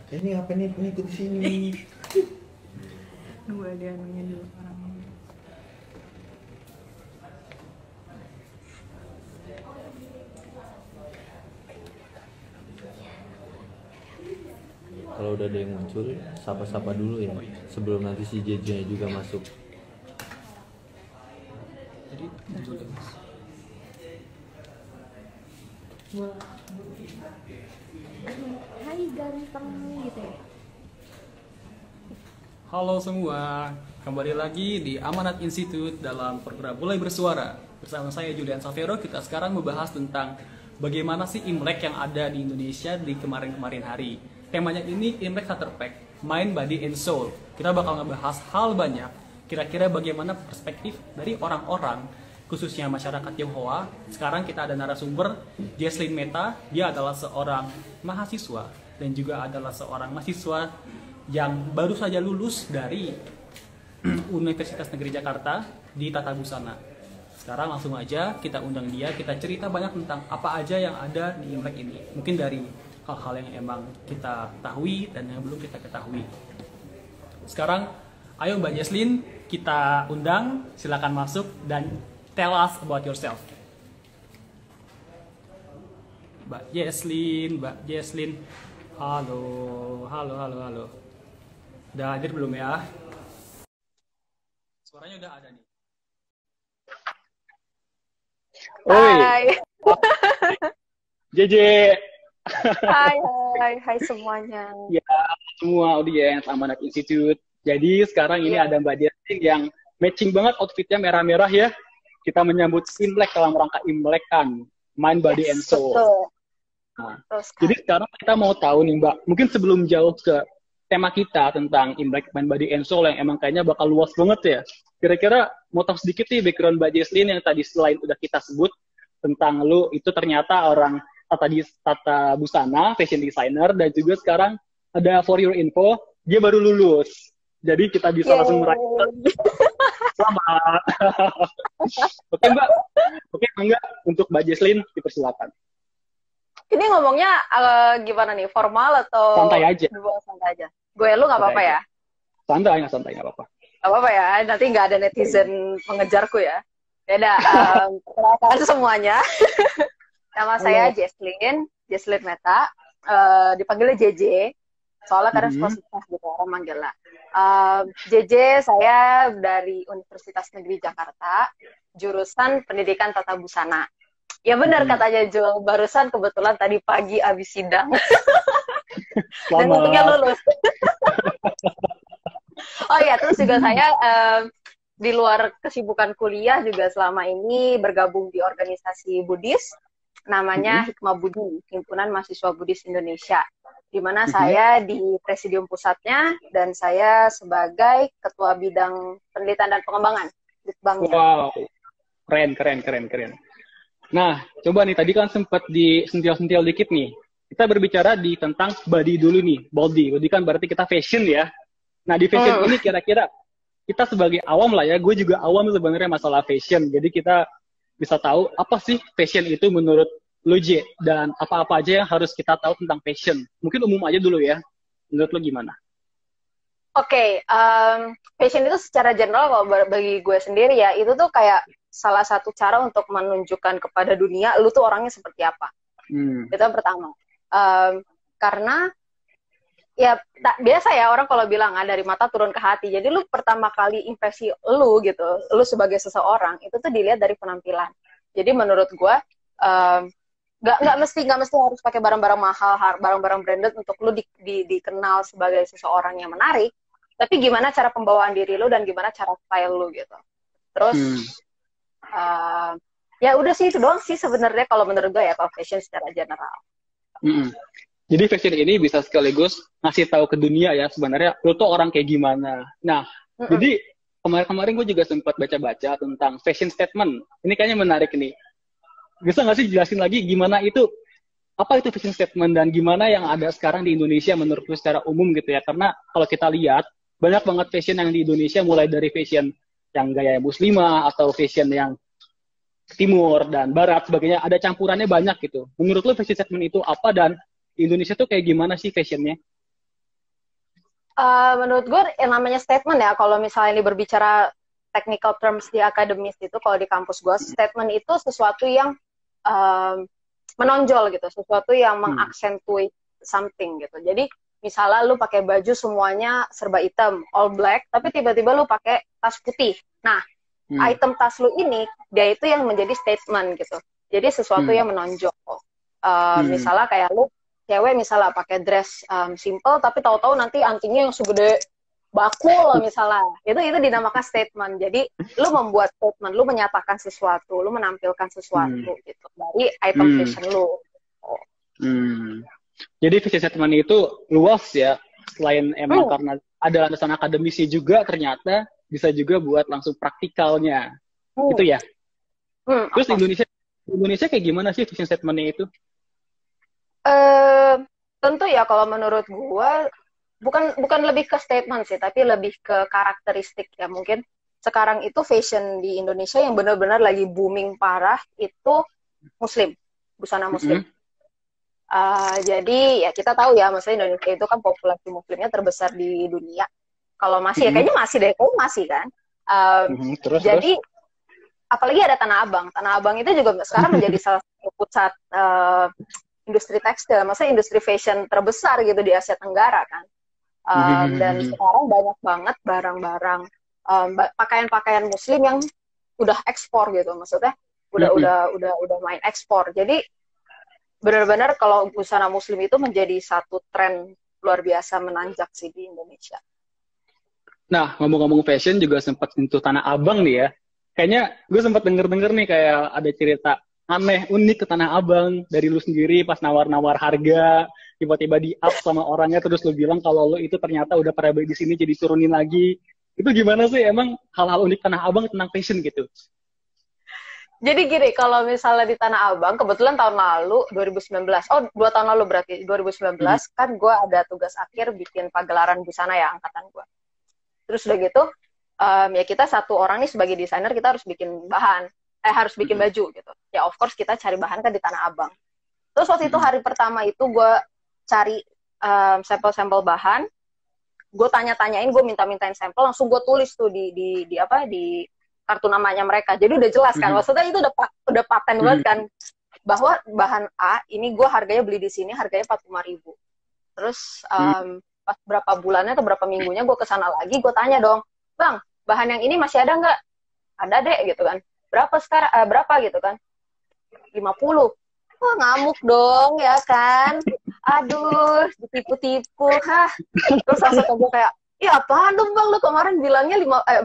Ini apa nih pengikut di sini? Nunggu ada anunya dulu orangnya. Kalau udah ada yang muncul, sapa-sapa dulu ya. Sebelum nanti si JJ juga masuk. Jadi muncul deh mas. Hai ganteng gitu ya. Halo semua, kembali lagi di Amanat Institute dalam program Mulai Bersuara. Bersama saya Julian Savero, kita sekarang membahas tentang bagaimana sih Imlek yang ada di Indonesia di kemarin-kemarin hari. Temanya ini Imlek Starter Pack, Mind, Body, and Soul. Kita bakal ngebahas hal banyak, kira-kira bagaimana perspektif dari orang-orang, khususnya masyarakat Tionghoa. Sekarang kita ada narasumber, Jesslyn Meta. Dia adalah seorang mahasiswa dan juga adalah seorang mahasiswa yang baru saja lulus dari Universitas Negeri Jakarta di Tata Busana. Sekarang langsung aja kita undang dia, kita cerita banyak tentang apa aja yang ada di Imlek ini. Mungkin dari hal-hal yang emang kita ketahui dan yang belum kita ketahui. Sekarang, ayo Mbak Jesslyn, kita undang, silakan masuk dan tell us about yourself. Mbak Jesslyn, halo. Udah hadir belum ya? Suaranya udah ada nih. Hai. JJ. Hai semuanya. Ya, semua audiens Amanat Institute. Jadi sekarang ini ada Mbak Jesslyn yang matching banget outfitnya merah-merah ya. Kita menyambut Imlek dalam rangka Imlek kan. Mind, Body, and Soul. Betul. Nah, jadi sekarang kita mau tahu nih Mbak, mungkin sebelum jauh ke tema kita tentang Imlek, Mind, Body, and Soul yang emang kayaknya bakal luas banget ya. Kira-kira mau tahu sedikit nih background Mbak Jesslyn yang tadi selain udah kita sebut tentang lu itu ternyata orang tata busana, fashion designer, dan juga sekarang ada for your info, dia baru lulus. Jadi kita bisa langsung merayakan. Selamat. Oke Mbak, oke enggak untuk Mbak Jesslyn dipersilakan. Ini ngomongnya gimana nih? Formal atau Santai aja. Santai aja. Gue lu nggak apa-apa ya? Santai nggak apa-apa. Nggak apa-apa ya. Nanti nggak ada netizen mengejarku ya. Beda. Perkenalkan semuanya. Nama saya Jesslyn Meta. Dipanggilnya JJ. Soalnya karena suka gitu orang manggil lah. JJ saya dari Universitas Negeri Jakarta, jurusan Pendidikan Tata Busana. Ya benar katanya Jul, barusan kebetulan tadi pagi abis sidang. Dan untungnya lulus. Oh iya, terus juga saya di luar kesibukan kuliah juga selama ini bergabung di organisasi Buddhis, namanya Hikmah Budi, Himpunan Mahasiswa Buddhis Indonesia, di mana saya di presidium pusatnya dan saya sebagai ketua bidang penelitian dan pengembangan Litbangnya. Wow, keren. Nah, coba nih, tadi kan sempat disentil-sentil dikit nih. Kita berbicara tentang body dulu nih, body kan berarti kita fashion ya. Nah, di fashion ini kira-kira kita sebagai awam lah ya, gue juga awam sebenarnya masalah fashion. Jadi kita bisa tahu apa sih fashion itu menurut lo J, dan apa-apa aja yang harus kita tahu tentang fashion. Mungkin umum aja dulu ya, menurut lo gimana? Oke, fashion itu secara general kalau bagi gue sendiri ya, itu tuh kayak salah satu cara untuk menunjukkan kepada dunia lu tuh orangnya seperti apa. Itu yang pertama. Karena ya biasa ya orang kalau bilang dari mata turun ke hati. Jadi lu pertama kali impresi lu gitu, lu sebagai seseorang itu tuh dilihat dari penampilan. Jadi menurut gue nggak mesti harus pakai barang-barang mahal, barang-barang branded untuk lu dikenal sebagai seseorang yang menarik. Tapi gimana cara pembawaan diri lu dan gimana cara style lu gitu. Terus ya udah sih itu doang sih sebenarnya kalau menurut gue ya, kalau fashion secara general. Jadi fashion ini bisa sekaligus ngasih tahu ke dunia ya sebenarnya lo tuh orang kayak gimana. Nah, jadi kemarin-kemarin gue juga sempat baca-baca tentang fashion statement. Ini kayaknya menarik nih. Bisa nggak sih jelasin lagi gimana itu, apa itu fashion statement dan gimana yang ada sekarang di Indonesia menurut lo secara umum gitu ya? Karena kalau kita lihat banyak banget fashion yang di Indonesia, mulai dari fashion yang gaya muslimah atau fashion yang timur dan barat sebagainya, ada campurannya banyak gitu. Menurut lo fashion statement itu apa, dan Indonesia tuh kayak gimana sih fashionnya? Menurut gue yang namanya statement ya, kalau misalnya ini berbicara technical terms di akademis itu, kalau di kampus gue, statement itu sesuatu yang menonjol gitu, sesuatu yang mengaksentuate something gitu. Jadi misalnya lu pakai baju semuanya serba hitam, all black, tapi tiba-tiba lu pakai tas putih. Nah, item tas lu ini, dia itu yang menjadi statement gitu. Jadi sesuatu yang menonjol. Misalnya kayak lu cewek misalnya pakai dress simple tapi tahu-tahu nanti antingnya yang segede bakul misalnya, itu dinamakan statement. Jadi lu membuat statement, lu menyatakan sesuatu, lu menampilkan sesuatu gitu dari item fashion lu. Jadi fashion statement itu luas ya, selain emang karena ada landasan akademisi juga, ternyata bisa juga buat langsung praktikalnya itu ya. Terus Indonesia kayak gimana sih fashion statement-nya itu? Tentu ya kalau menurut gua bukan lebih ke statement sih, tapi lebih ke karakteristik ya. Mungkin sekarang itu fashion di Indonesia yang benar-benar lagi booming parah itu muslim, busana muslim. Jadi ya kita tahu ya, maksudnya Indonesia itu kan populasi muslimnya terbesar di dunia. Kalau masih ya kayaknya masih deh, kayaknya masih kan. Jadi apalagi ada Tanah Abang. Tanah Abang itu juga sekarang menjadi salah satu pusat industri tekstil, maksudnya industri fashion terbesar gitu di Asia Tenggara kan. Dan sekarang banyak banget barang-barang pakaian-pakaian muslim yang udah ekspor gitu, maksudnya udah main ekspor. Jadi benar-benar kalau busana muslim itu menjadi satu tren luar biasa menanjak sih di Indonesia. Nah, ngomong-ngomong fashion juga sempat sentuh Tanah Abang nih ya. Kayaknya gue sempat denger nih kayak ada cerita aneh, unik ke Tanah Abang dari lu sendiri pas nawar-nawar harga, tiba-tiba di-up sama orangnya, terus lu bilang kalau lu itu ternyata udah pernah beli di sini jadi turunin lagi. Itu gimana sih emang hal-hal unik Tanah Abang tentang fashion gitu? Jadi gini, kalau misalnya di Tanah Abang, kebetulan tahun lalu, 2019, 2 tahun lalu berarti, 2019, kan gue ada tugas akhir bikin pagelaran busana ya, angkatan gue. Terus udah gitu, ya kita satu orang nih sebagai desainer, kita harus bikin bahan. Harus bikin baju gitu. Ya of course kita cari bahan kan di Tanah Abang. Terus waktu itu hari pertama itu gue cari sampel-sampel bahan, gue tanya-tanyain, gue minta-mintain sampel, langsung gue tulis tuh di kartu namanya mereka. Jadi udah jelas kan, maksudnya itu udah paten banget kan, bahwa bahan A ini gue harganya beli di sini harganya 45.000. Terus pas berapa bulannya atau berapa minggunya gue kesana lagi, gue tanya dong, bang, bahan yang ini masih ada nggak? Ada deh gitu kan. Berapa sekarang, berapa gitu kan, 50. Wah ngamuk dong ya kan, aduh ditipu-tipu. Terus langsung gue kayak, ya apaan dong bang, lu kemarin bilangnya 45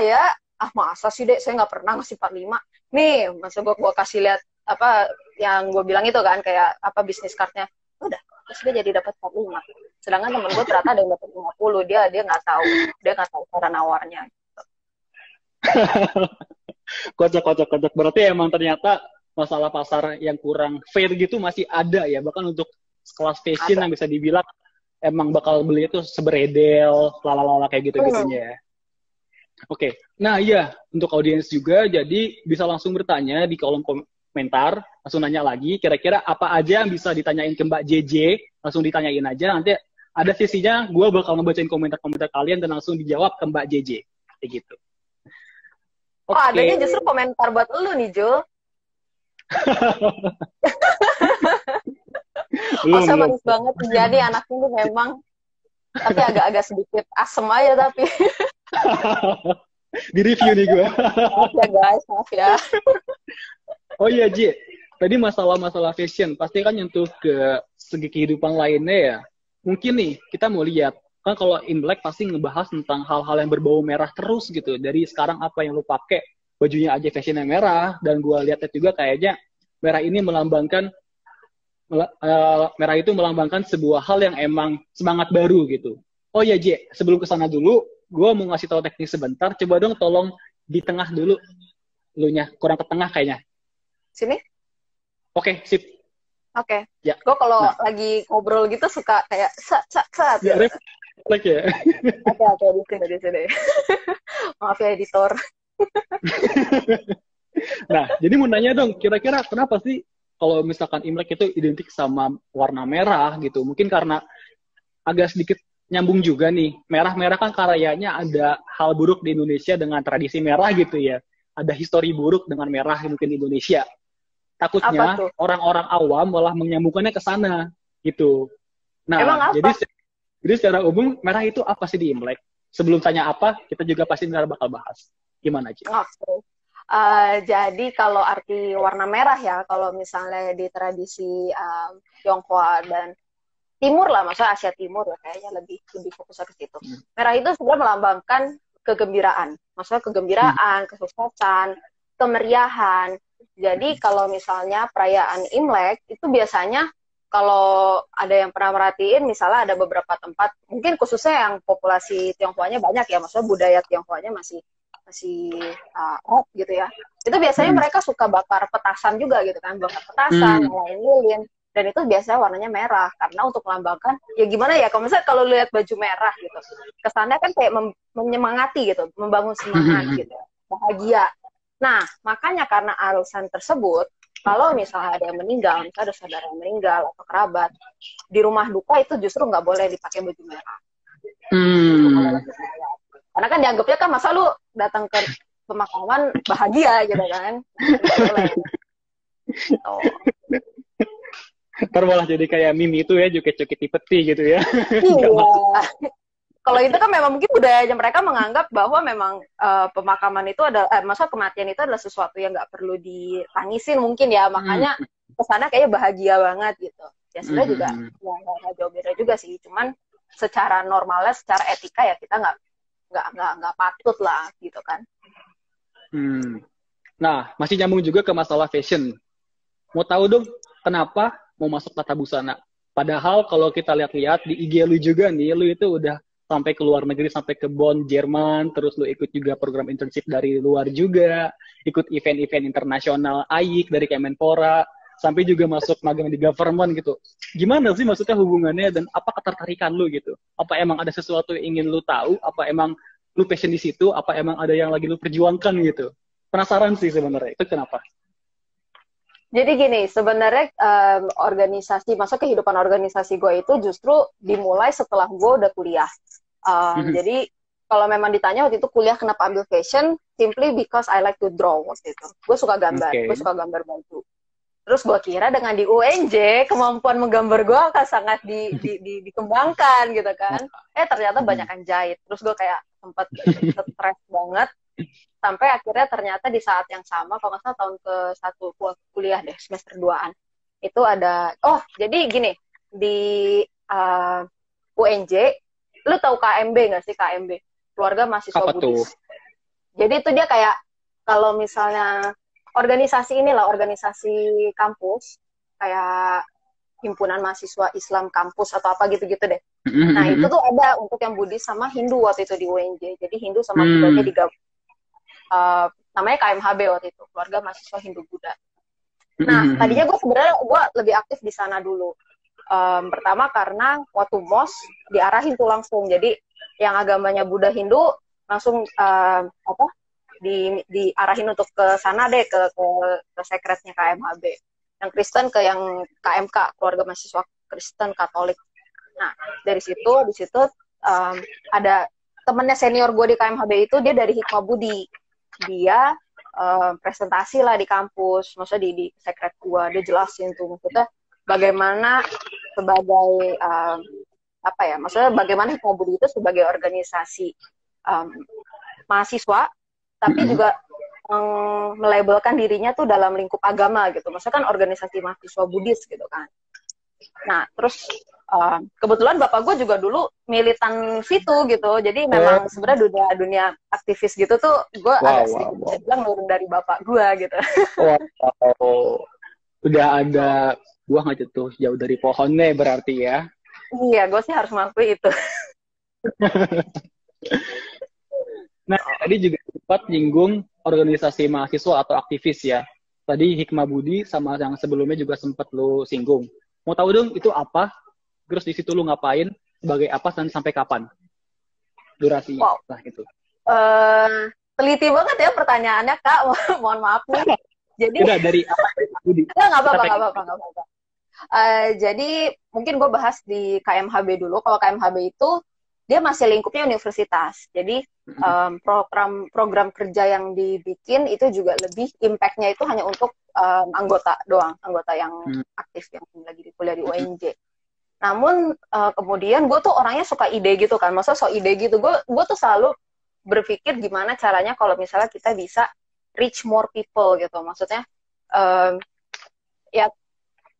ya. Masa sih dek, saya nggak pernah ngasih 45. Nih masa gue kasih lihat apa yang gue bilang itu kan, kayak apa bisnis cardnya, udah terus dia jadi dapat 45. Sedangkan temen gue ternyata ada yang dapat 50. Dia nggak tahu cara nawarnya. Kocak. Berarti emang ternyata masalah pasar yang kurang fair gitu masih ada ya. Bahkan untuk kelas fashion yang bisa dibilang emang bakal beli itu seberedel, lala-lala kayak gitu-gitunya ya. Oke. Nah iya, untuk audiens juga, jadi bisa langsung bertanya di kolom komentar, langsung nanya lagi, kira-kira apa aja yang bisa ditanyain ke Mbak JJ, langsung ditanyain aja, nanti ada sisinya, gue bakal ngebacain komentar-komentar kalian dan langsung dijawab ke Mbak JJ. Kayak gitu. Adanya justru komentar buat lu nih, Jul. Masa manis banget. Jadi anaknya tuh memang, tapi agak-agak sedikit asem aja tapi. Di review nih gue. Maaf ya guys, maaf ya. Oh iya, Ji. Tadi masalah-masalah fashion, pasti kan nyentuh ke segi kehidupan lainnya ya. Mungkin nih, kita mau lihat. Kan kalau Imlek pasti ngebahas tentang hal-hal yang berbau merah terus gitu. Dari sekarang apa yang lu pakai, bajunya aja fashionnya merah. Dan gue lihat juga kayaknya merah ini melambangkan, merah itu melambangkan sebuah hal yang emang semangat baru gitu. Oh iya J, sebelum kesana dulu, gue mau ngasih tahu teknik sebentar. Coba dong tolong di tengah dulu. Lunya kurang ke tengah kayaknya. Sini? Oke, sip. Oke. Ya. Gue kalau lagi ngobrol gitu suka kayak sat. Ya, refleks ya. Oke, di sini. Maaf ya editor. Nah, jadi mau nanya dong, kira-kira kenapa sih kalau misalkan Imlek itu identik sama warna merah gitu? Mungkin karena agak sedikit nyambung juga nih. Merah-merah kan karyanya ada hal buruk di Indonesia dengan tradisi merah gitu ya. Ada histori buruk dengan merah mungkin di Indonesia. Takutnya orang-orang awam malah menyambungkannya ke sana gitu. Nah, jadi secara umum merah itu apa sih di Imlek? Sebelum tanya apa, kita juga pasti ntar bakal bahas. Gimana, Ci? Jadi kalau arti warna merah ya, kalau misalnya di tradisi Tionghoa dan Timur lah, maksudnya Asia Timur ya, kayaknya lebih fokus ke situ. Merah itu sebenarnya melambangkan kegembiraan, maksudnya kegembiraan, kesuksesan, kemeriahan. Jadi kalau misalnya perayaan Imlek itu biasanya kalau ada yang pernah merhatiin, misalnya ada beberapa tempat, mungkin khususnya yang populasi Tionghoanya banyak ya, maksudnya budaya Tionghoanya masih hot gitu ya. Itu biasanya mereka suka bakar petasan juga gitu kan, bakar petasan, nyalain lilin, dan itu biasanya warnanya merah karena untuk melambangkan ya gimana ya, kalau misalnya kalau lihat baju merah gitu, kesannya kan kayak menyemangati gitu, membangun semangat gitu, bahagia. Nah, makanya karena alasan tersebut, kalau misalnya ada yang meninggal, misalnya ada saudara yang meninggal atau kerabat, di rumah duka itu justru nggak boleh dipakai baju merah. Karena kan dianggapnya kan masa lu datang ke pemakaman bahagia gitu kan. Ntar malah jadi kayak meme itu ya, joget-joget di peti gitu ya. Iya. Kalau itu kan memang mungkin budayanya mereka menganggap bahwa memang pemakaman itu maksudnya kematian itu adalah sesuatu yang nggak perlu ditangisin mungkin ya, makanya kesana kayaknya bahagia banget gitu. Ya sebenarnya juga nggak jauh beda juga sih, cuman secara normalnya, secara etika ya kita nggak patut lah gitu kan. Nah, masih nyambung juga ke masalah fashion. Mau tahu dong kenapa mau masuk tata busana? Padahal kalau kita lihat-lihat di IG lu juga nih, lu itu udah sampai ke luar negeri, sampai ke Bonn, Jerman, terus lu ikut juga program internship dari luar juga, ikut event-event internasional AIK dari Kemenpora, sampai juga masuk magang di government gitu. Gimana sih maksudnya hubungannya dan apa ketertarikan lu gitu? Apa emang ada sesuatu yang ingin lu tahu? Apa emang lu passion di situ? Apa emang ada yang lagi lu perjuangkan gitu? Penasaran sih sebenarnya, itu kenapa? Jadi gini, sebenarnya organisasi, maksudnya kehidupan organisasi gue itu justru dimulai setelah gue udah kuliah. Jadi kalau memang ditanya waktu itu kuliah kenapa ambil fashion, simply because I like to draw waktu itu. Gue suka gambar, gue suka gambar baju. Terus gue kira dengan di UNJ kemampuan menggambar gue akan sangat dikembangkan gitu kan. Ternyata banyak yang jahit. Terus gue kayak sempat stres banget. Sampai akhirnya ternyata di saat yang sama, kalau nggak salah tahun ke-1 kuliah deh, semester 2-an, itu ada, jadi gini, di UNJ, lu tahu KMB nggak sih, KMB? Keluarga Mahasiswa Buddhis. Jadi itu dia kayak, kalau misalnya organisasi inilah, organisasi kampus, kayak himpunan mahasiswa Islam kampus atau apa gitu-gitu deh. Nah itu tuh ada untuk yang Buddhis sama Hindu waktu itu di UNJ, jadi Hindu sama Buddha digabung. Namanya KMHB waktu itu, keluarga mahasiswa Hindu Buddha. Nah, tadinya gue sebenarnya lebih aktif di sana dulu. Pertama karena waktu MOS diarahin tuh langsung, jadi yang agamanya Buddha Hindu langsung diarahin untuk ke sana deh, ke sekretnya KMHB. Yang Kristen ke yang KMK, keluarga mahasiswa Kristen Katolik. Nah, di situ ada temennya senior gue di KMHB itu, dia dari Hikmah Budi. Dia presentasi lah di kampus, maksudnya di sekret gua, dia jelasin tuh maksudnya bagaimana sebagai maksudnya bagaimana Hikmah Budi itu sebagai organisasi mahasiswa, tapi juga melabelkan dirinya tuh dalam lingkup agama gitu, maksudnya kan organisasi mahasiswa Buddhis gitu kan. Nah terus kebetulan bapak gue juga dulu militan situ gitu, jadi memang sebenarnya dunia aktivis gitu tuh gue agak sedikit bisa bilang nurun dari bapak gue gitu. Udah ada buah nggak jatuh jauh dari pohonnya berarti ya? Iya, gue sih harus mengakui itu. Nah tadi juga sempat nyinggung organisasi mahasiswa atau aktivis ya. Tadi Hikmah Budi sama yang sebelumnya juga sempat lo singgung. Mau tahu dong itu apa? Terus di situ lu ngapain, sebagai apa, dan sampai kapan durasinya? Nah, gitu. Teliti banget ya pertanyaannya, Kak. Mohon maaf nih. Jadi dari apa? Nggak apa-apa. Jadi mungkin gue bahas di KMHB dulu. Kalau KMHB itu dia masih lingkupnya universitas. Jadi program kerja yang dibikin itu juga lebih impact-nya itu hanya untuk anggota doang, anggota yang aktif yang lagi kuliah di UNJ. Namun kemudian gue tuh orangnya suka ide gitu kan, maksudnya so ide gitu. Gue tuh selalu berpikir gimana caranya kalau misalnya kita bisa reach more people gitu. Maksudnya ya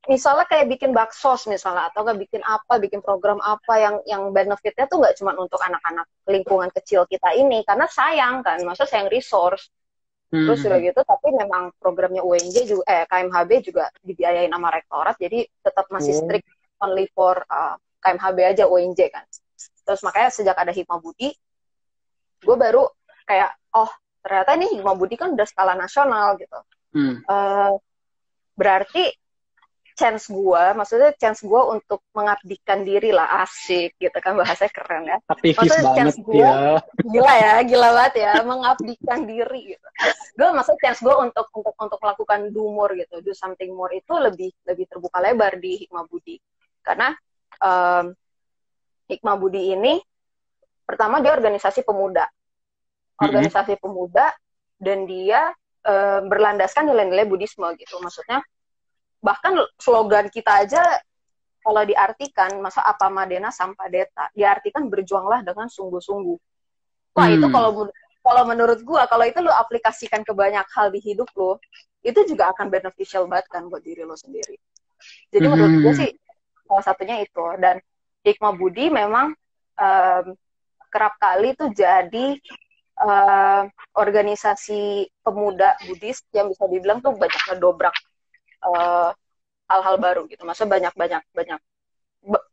misalnya kayak bikin baksos misalnya, atau nggak bikin program apa yang benefitnya tuh nggak cuma untuk anak-anak lingkungan kecil kita ini, karena sayang kan, maksudnya sayang resource. Terus juga gitu, tapi memang programnya UNJ juga, KMHB juga dibiayain sama rektorat, jadi tetap masih strict only for KMHB aja UNJ kan. Terus makanya sejak ada Hikmah Budi, gue baru kayak, oh ternyata ini Hikmah Budi kan udah skala nasional gitu. Berarti chance gue untuk mengabdikan diri lah, asik gitu kan, bahasanya keren ya. Aktivis banget ya. Gila banget ya, mengabdikan diri gitu. Maksudnya chance gue untuk melakukan do more gitu, do something more itu lebih terbuka lebar di Hikmah Budi. Karena Hikmah Budi ini pertama dia organisasi pemuda. Dan dia berlandaskan nilai-nilai Buddhisme gitu. Maksudnya bahkan slogan kita aja kalau diartikan, masa apa madena sampadeta, diartikan berjuanglah dengan sungguh-sungguh. Wah, itu kalau menurut gua, kalau itu lu aplikasikan ke banyak hal di hidup lu, itu juga akan beneficial banget kan buat diri lu sendiri. Jadi menurut gua sih salah satunya itu. Dan Hikmah Budi memang kerap kali tuh jadi organisasi pemuda Buddhis yang bisa dibilang tuh banyak ngedobrak hal-hal baru gitu. Maksudnya banyak.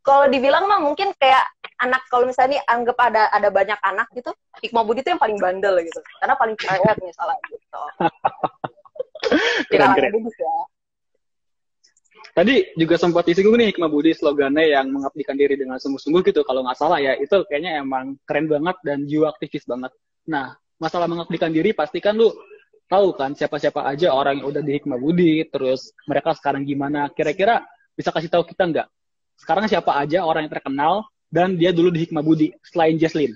Kalau dibilang mah mungkin kayak anak, kalau misalnya anggap ada banyak anak gitu, Hikmah Budi itu yang paling bandel gitu. Karena paling cerewet misalnya gitu. Keren. Ya. Tadi juga sempat disinggung nih Hikmah Budi slogannya yang mengabdikan diri dengan sungguh-sungguh gitu. Kalau nggak salah ya, itu kayaknya emang keren banget dan jiwa aktivis banget. Nah, masalah mengabdikan diri pasti kan lu tahu kan siapa-siapa aja orang yang udah di Hikmah Budi, terus mereka sekarang gimana, kira-kira bisa kasih tahu kita nggak? Sekarang siapa aja orang yang terkenal dan dia dulu di Hikmah Budi, selain Jesslyn?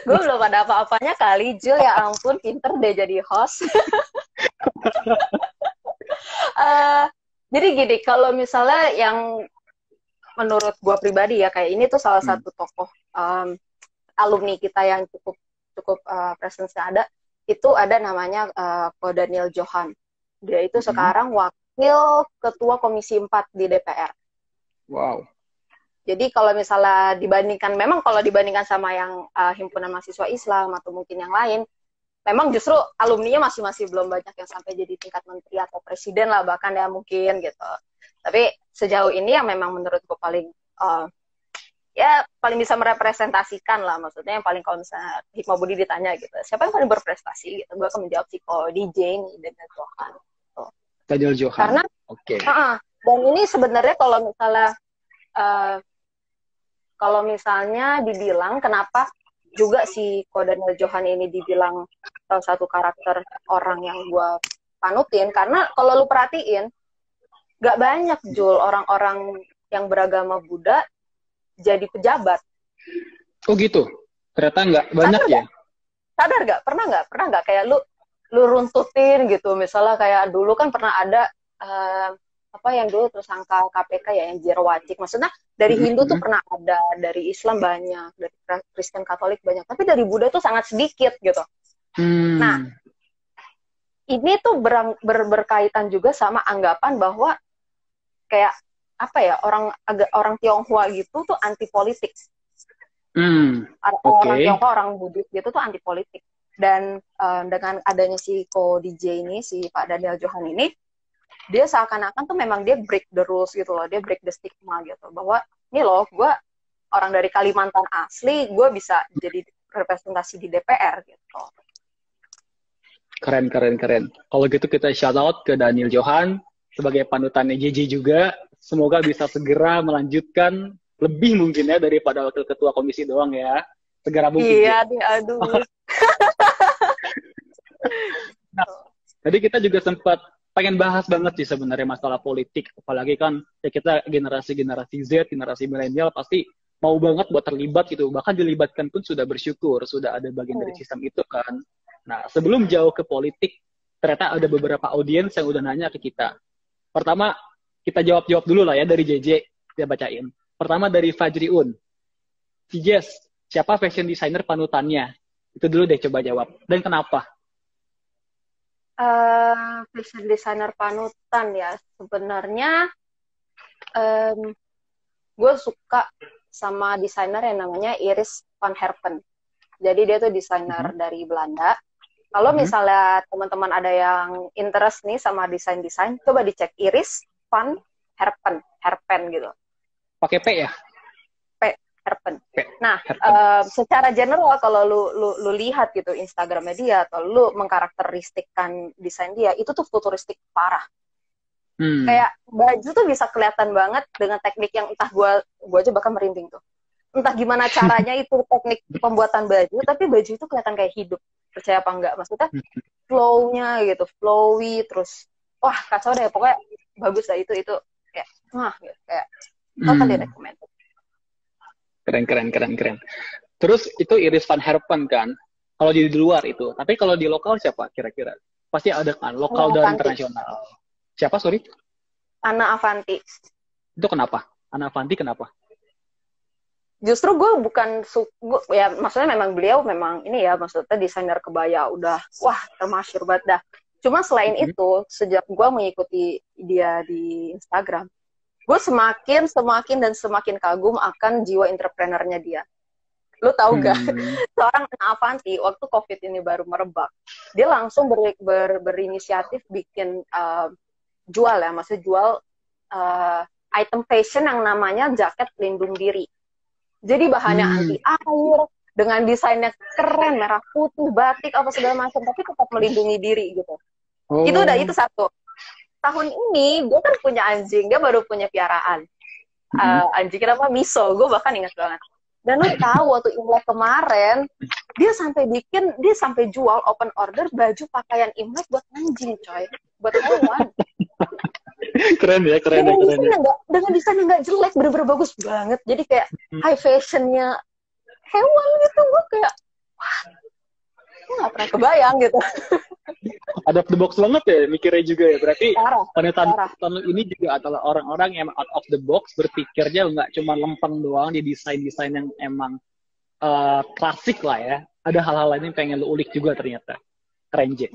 Gue belum ada apa-apanya kali, Jul, ya ampun, pinter deh jadi host. Jadi gini, kalau misalnya yang menurut gue pribadi ya, kayak ini tuh salah satu tokoh alumni kita yang cukup presence-nya ada, itu ada namanya Ko Daniel Johan. Dia itu sekarang wakil ketua Komisi 4 di DPR. Wow. Jadi kalau misalnya dibandingkan sama yang himpunan mahasiswa Islam atau mungkin yang lain, memang justru alumninya masih belum banyak yang sampai jadi tingkat menteri atau presiden lah bahkan ya mungkin gitu. Tapi sejauh ini yang memang menurut gue paling paling bisa merepresentasikan lah, maksudnya yang paling, kalau misalnya Hikmah Budi ditanya gitu, siapa yang paling berprestasi gitu, gue akan menjawab si Ko DJ nih, Daniel Johan. Daniel Johan. Karena, dan ini sebenarnya kalau misalnya dibilang kenapa juga si Ko Daniel Johan ini dibilang salah satu karakter orang yang gue panutin, karena kalau lu perhatiin, gak banyak Jul orang-orang yang beragama Buddha jadi pejabat. Oh gitu? Ternyata nggak banyak ya? Sadar nggak? Pernah nggak kayak lu runtutin gitu, misalnya kayak dulu kan pernah ada yang dulu tersangka KPK ya, yang Jerwacik. Maksudnya dari Hindu tuh pernah ada, dari Islam banyak, dari Kristen Katolik banyak, tapi dari Buddha tuh sangat sedikit gitu. Nah, ini tuh berkaitan juga sama anggapan bahwa kayak orang Tionghoa gitu tuh anti politik. Orang Tionghoa, orang Buddhis gitu tuh anti politik. Dan dengan adanya si Ko DJ ini, si Pak Daniel Johan ini, dia seakan-akan tuh memang dia break the rules gitu loh, dia break the stigma gitu, bahwa ini loh, gue orang dari Kalimantan asli, gue bisa jadi representasi di DPR gitu. Keren. Kalau gitu kita shout out ke Daniel Johan sebagai panutannya JJ juga. Semoga bisa segera melanjutkan lebih mungkin ya daripada wakil ketua komisi doang ya. Segera mungkin. Iya, aduh. Nah, tadi kita juga sempat pengen bahas banget sih sebenarnya masalah politik. Apalagi kan ya kita generasi Z, generasi milenial pasti mau banget buat terlibat gitu. Bahkan dilibatkan pun sudah bersyukur, sudah ada bagian dari sistem itu kan. Nah, sebelum jauh ke politik, ternyata ada beberapa audiens yang udah nanya ke kita. Pertama, kita jawab-jawab dulu lah ya dari JJ, kita bacain. Pertama dari Fajriun. Si Jess, siapa fashion designer panutannya? Itu dulu deh coba jawab. Dan kenapa? Fashion designer panutan ya. Sebenarnya gue suka sama desainer yang namanya Iris van Herpen. Jadi dia tuh desainer dari Belanda. Kalau misalnya teman-teman ada yang interest nih sama desain-desain, coba dicek Iris van Herpen, Herpen gitu. Pakai P ya? P, Herpen. P. Nah, secara general kalau lu lihat gitu Instagramnya dia atau lu mengkarakteristikkan desain dia, itu tuh futuristik parah. Kayak baju tuh bisa kelihatan banget dengan teknik yang entah gua aja bahkan merinding tuh. Entah gimana caranya itu teknik pembuatan baju, tapi baju itu kelihatan kayak hidup. Percaya apa enggak? Maksudnya flow-nya gitu, flowy, terus wah kacau deh, pokoknya bagus lah itu kayak wah gitu, kayak totally recommended. Keren. Terus itu Iris van Herpen kan? Kalau di luar itu. Tapi kalau di lokal siapa kira-kira? Pasti ada kan, lokal dan internasional. Siapa, sorry? Anna Avanti. Itu kenapa? Anna Avanti kenapa? Justru gue bukan ya maksudnya memang beliau memang ini ya maksudnya desainer kebaya udah wah termasyhur banget dah. Cuma selain itu sejak gue mengikuti dia di Instagram, gue semakin kagum akan jiwa entrepreneurnya dia. Lu tahu gak? Seorang Anna Avanti waktu COVID ini baru merebak, dia langsung berinisiatif bikin jual ya, maksudnya jual item fashion yang namanya jaket pelindung diri. Jadi bahannya anti air, dengan desainnya keren, merah putih, batik, apa segala macam, tapi tetap melindungi diri gitu. Itu satu. Tahun ini gue kan punya anjing, dia baru punya piaraan. Anjingnya apa? Miso, gue bahkan ingat banget. Dan lu tahu waktu Imlek kemarin, dia sampai jual open order baju pakaian Imlek buat anjing, coy. Buat hewan. Keren ya. Dengan desain yang nggak jelek, bener-bener bagus banget. Jadi kayak high fashionnya hewan gitu, gue kayak wah, gue nggak pernah kebayang gitu. Ada the box banget ya mikirnya juga ya. Berarti panutan ini juga adalah orang-orang yang out of the box, berpikirnya nggak cuma lempeng doang di desain-desain yang emang klasik lah ya. Ada hal-hal lain yang pengen lu ulik juga ternyata. Keren, J.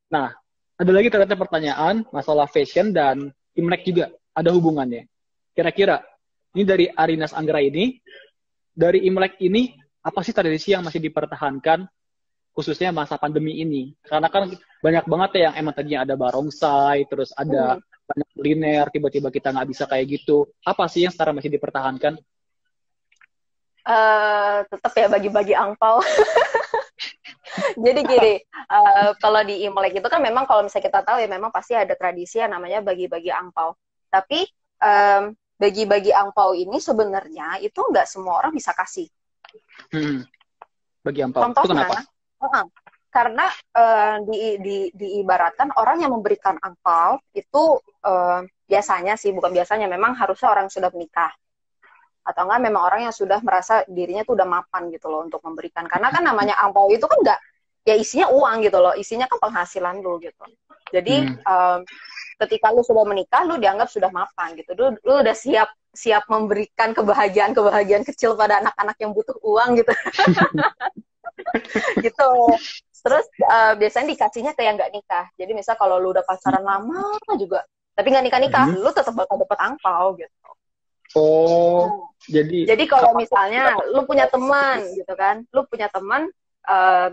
Nah, ada lagi ternyata pertanyaan masalah fashion dan Imlek juga ada hubungannya. Kira-kira ini dari Arinas Anggra ini, dari Imlek ini apa sih tradisi yang masih dipertahankan khususnya masa pandemi ini? Karena kan banyak banget ya yang emang tadinya ada barongsai, terus ada banyak kuliner, tiba-tiba kita nggak bisa kayak gitu. Apa sih yang sekarang masih dipertahankan? Tetap ya bagi-bagi angpau. Jadi gini, kalau di Imlek itu kan memang kalau misalnya kita tahu ya memang pasti ada tradisi yang namanya bagi-bagi angpau. Tapi bagi-bagi angpau ini sebenarnya itu nggak semua orang bisa kasih. Bagi angpau. Contohnya, itu kenapa? Karena diibaratkan orang yang memberikan angpau itu biasanya sih, bukan biasanya, memang harusnya orang yang sudah menikah. Atau enggak memang orang yang sudah merasa dirinya tuh udah mapan gitu loh untuk memberikan. Karena kan namanya angpau itu kan enggak, ya isinya uang gitu loh, isinya kan penghasilan lu gitu. Jadi ketika lu sudah menikah, lu dianggap sudah mapan gitu. Lu udah siap memberikan kebahagiaan kecil pada anak-anak yang butuh uang gitu. Gitu. Terus biasanya dikasihnya ke yang nggak nikah. Jadi misal kalau lu udah pacaran lama juga, tapi nggak nikah, lu tetap bakal dapet angpau gitu. Jadi kalau misalnya lu punya teman gitu kan,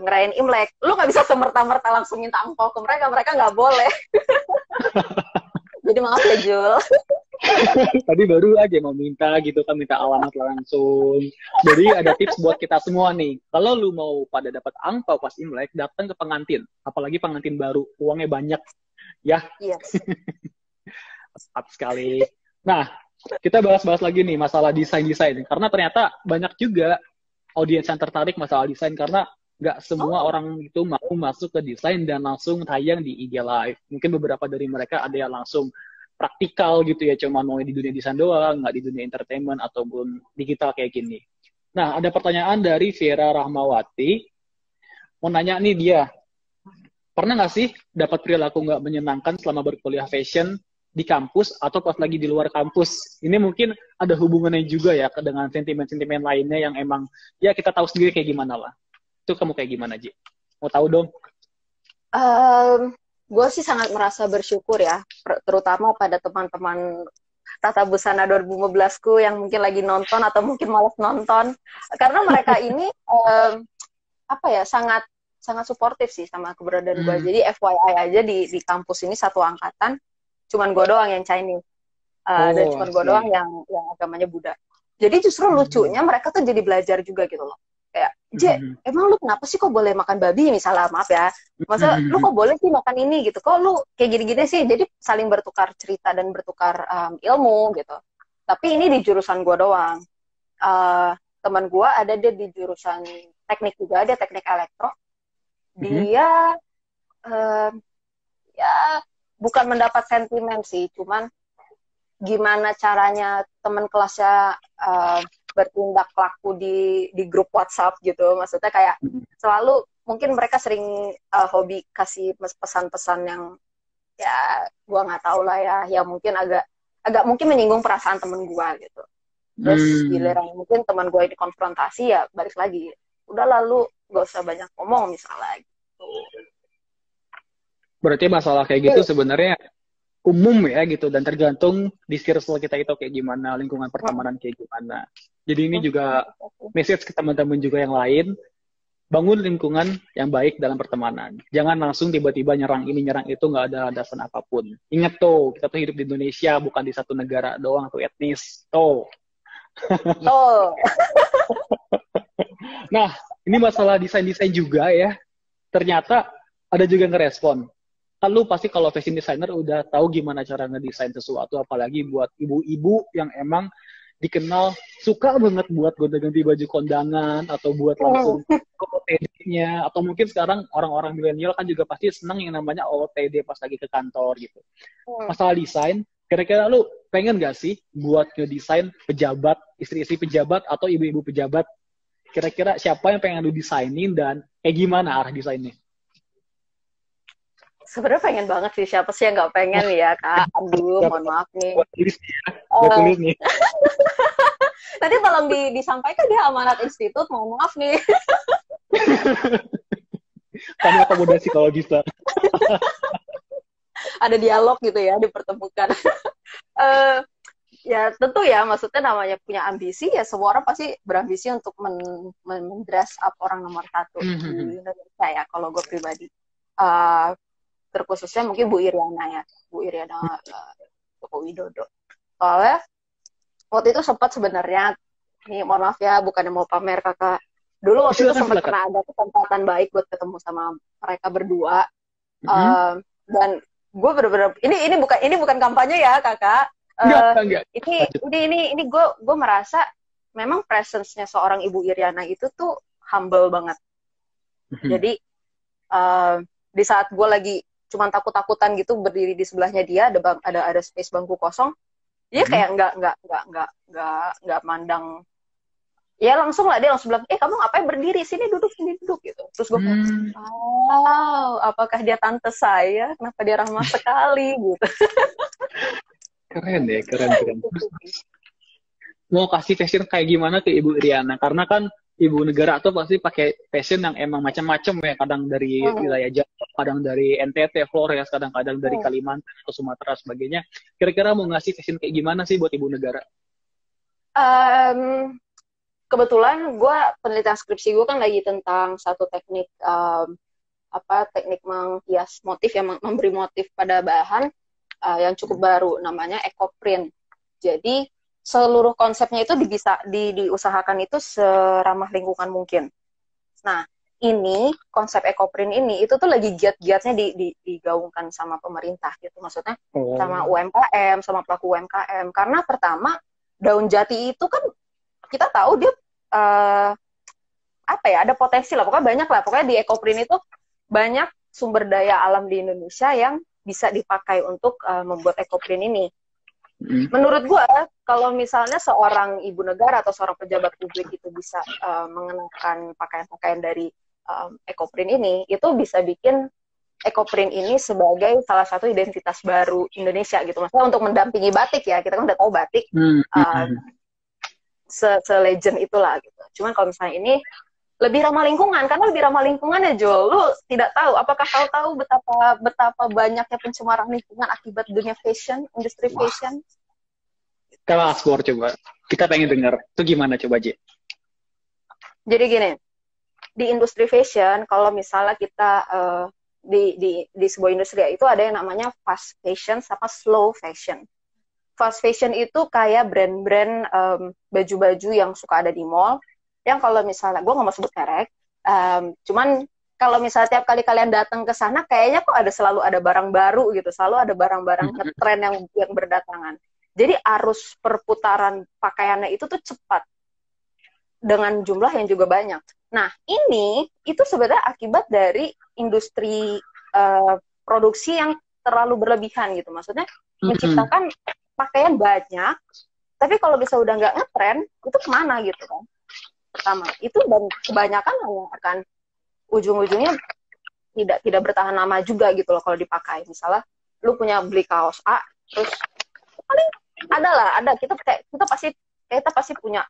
ngerayain Imlek, lu nggak bisa semerta-merta langsung minta angpau ke mereka nggak boleh. Jadi maaf ya Jul. Tadi baru aja mau minta gitu kan, minta alamat langsung. Jadi ada tips buat kita semua nih. Kalau lu mau pada dapat angpau pas Imlek, datang ke pengantin. Apalagi pengantin baru, uangnya banyak. Ya. Yes. Tepat sekali. Nah, kita bahas-bahas lagi nih masalah desain-desain. Karena ternyata banyak juga audiens yang tertarik masalah desain. Karena nggak semua orang itu mau masuk ke desain dan langsung tayang di IG Live. Mungkin beberapa dari mereka ada yang langsung praktikal gitu ya, cuma mau di dunia desain doang, nggak di dunia entertainment ataupun digital kayak gini. Nah, ada pertanyaan dari Vera Rahmawati, mau nanya nih dia, pernah nggak sih dapat perilaku nggak menyenangkan selama berkuliah fashion di kampus atau pas lagi di luar kampus? Ini mungkin ada hubungannya juga ya dengan sentimen-sentimen lainnya yang emang ya kita tahu sendiri kayak gimana lah. Itu kamu kayak gimana, Ji? Mau tahu dong? Gue sih sangat merasa bersyukur ya, terutama pada teman-teman Tata Busana 2015ku yang mungkin lagi nonton atau mungkin malas nonton, karena mereka ini sangat suportif sih sama keberadaan gue. Jadi FYI aja di kampus ini satu angkatan cuman gue doang yang Chinese, dan cuman gue doang yang agamanya Buddha. Jadi justru lucunya mereka tuh jadi belajar juga gitu loh. Kayak, emang lu kenapa sih kok boleh makan babi misalnya, maaf ya, masa lu kok boleh sih makan ini gitu, kok lu kayak gini-gini sih. Jadi saling bertukar cerita dan bertukar ilmu gitu. Tapi ini di jurusan gue doang. Teman gue ada dia di jurusan teknik juga, dia teknik elektro. Dia ya bukan mendapat sentimen sih, cuman gimana caranya teman kelasnya bertindak laku di grup WhatsApp gitu. Maksudnya kayak selalu mungkin mereka sering hobi kasih pesan-pesan yang ya gua nggak tahu lah ya mungkin agak mungkin menyinggung perasaan temen gua gitu. Terus giliran mungkin teman gua ini konfrontasi, ya balik lagi, udah lalu gak usah banyak ngomong misalnya gitu. Berarti masalah kayak gitu sebenarnya umum ya gitu, dan tergantung di circle kita itu kayak gimana, lingkungan pertemanan kayak gimana. Jadi ini juga message ke teman-teman juga yang lain, bangun lingkungan yang baik dalam pertemanan. Jangan langsung tiba-tiba nyerang ini, nyerang itu, nggak ada alasan apapun. Ingat tuh, kita tuh hidup di Indonesia, bukan di satu negara doang atau etnis. Tuh. Nah, ini masalah desain-desain juga ya. Ternyata ada juga yang ngerespon. Kan lu pasti kalau fashion designer udah tahu gimana cara ngedesain sesuatu, apalagi buat ibu-ibu yang emang dikenal suka banget buat gonta-ganti baju kondangan atau buat langsung OOTD-nya, atau mungkin sekarang orang-orang milenial kan juga pasti senang yang namanya OOTD pas lagi ke kantor gitu. Masalah desain, kira-kira lu pengen gak sih buat ngedesain pejabat, istri-istri pejabat atau ibu-ibu pejabat? Kira-kira siapa yang pengen lu desainin dan kayak gimana arah desainnya? Sebenarnya pengen banget sih, siapa sih yang nggak pengen ya Kak? Aduh, mohon maaf nih. Buat tulis nih. Nanti tolong disampaikan di Amanat Institut, mohon maaf nih. Kami akomodasi kalau bisa. Ada dialog gitu ya, dipertemukan. Ya tentu ya, maksudnya namanya punya ambisi, ya semua orang pasti berambisi untuk mendress up orang nomor satu di Indonesia ya, kalau gue pribadi. Terkhususnya mungkin Bu Iriana Joko Widodo. Soalnya waktu itu sempat sebenarnya, nih mohon maaf ya, bukannya mau pamer kakak, dulu waktu itu sempat pernah ada kesempatan baik buat ketemu sama mereka berdua. Dan gue bener-bener, ini bukan kampanye ya kakak. Enggak. Ini gue merasa memang presence-nya seorang Ibu Iriana itu tuh humble banget. Jadi di saat gue lagi cuman takut-takutan gitu berdiri di sebelahnya dia, ada space bangku kosong, dia kayak nggak mandang, ya langsung lah dia langsung bilang, kamu ngapain berdiri sini, duduk gitu. Terus gue wow, apakah dia tante saya, kenapa dia ramah sekali gitu. Keren. Mau kasih fashion kayak gimana ke Ibu Iriana, karena kan Ibu negara tuh pasti pakai fashion yang emang macam-macam ya, kadang dari wilayah Jawa, kadang dari NTT, Flores, kadang-kadang dari Kalimantan atau Sumatera sebagainya. Kira-kira mau ngasih fashion kayak gimana sih buat Ibu negara? Kebetulan gue penelitian skripsi gue kan lagi tentang satu teknik teknik menghias motif, yang memberi motif pada bahan yang cukup baru, namanya ecoprint. Jadi seluruh konsepnya itu diusahakan itu seramah lingkungan mungkin. Nah, ini konsep ecoprint ini itu tuh lagi giat-giatnya digaungkan sama pemerintah gitu, maksudnya sama UMKM, sama pelaku UMKM. Karena pertama, daun jati itu kan kita tahu dia ada potensi lah, pokoknya banyak lah. Pokoknya di ecoprint itu banyak sumber daya alam di Indonesia yang bisa dipakai untuk membuat ekoprint ini. Menurut gue, kalau misalnya seorang ibu negara atau seorang pejabat publik itu bisa mengenakan pakaian-pakaian dari ekoprint ini, itu bisa bikin ekoprint ini sebagai salah satu identitas baru Indonesia gitu. Maksudnya untuk mendampingi batik ya, kita kan udah tahu batik se-legend itulah gitu. Cuman kalau misalnya ini lebih ramah lingkungan, karena lebih ramah lingkungan ya Jo, lu tidak tahu, apakah kau tahu betapa banyaknya pencemaran lingkungan akibat dunia fashion, industri fashion? Kalau Aswar coba, kita pengen dengar, itu gimana coba J? Jadi gini, di industri fashion, kalau misalnya kita di sebuah industri ya, itu ada yang namanya fast fashion sama slow fashion. Fast fashion itu kayak brand-brand baju-baju yang suka ada di mall, yang kalau misalnya, gue nggak mau sebut merek, cuman kalau misalnya tiap kali kalian datang ke sana, kayaknya kok selalu ada barang baru gitu, selalu ada barang-barang ngetren yang berdatangan. Jadi arus perputaran pakaiannya itu tuh cepat, dengan jumlah yang juga banyak. Nah, itu sebenarnya akibat dari industri produksi yang terlalu berlebihan gitu. Maksudnya menciptakan pakaian banyak, tapi kalau bisa udah nggak ngetren, itu kemana gitu kan? Pertama, itu dan kebanyakan hanya akan ujung-ujungnya tidak bertahan lama juga gitu loh kalau dipakai. Misalnya, lu beli kaos A, terus paling ada kita pasti punya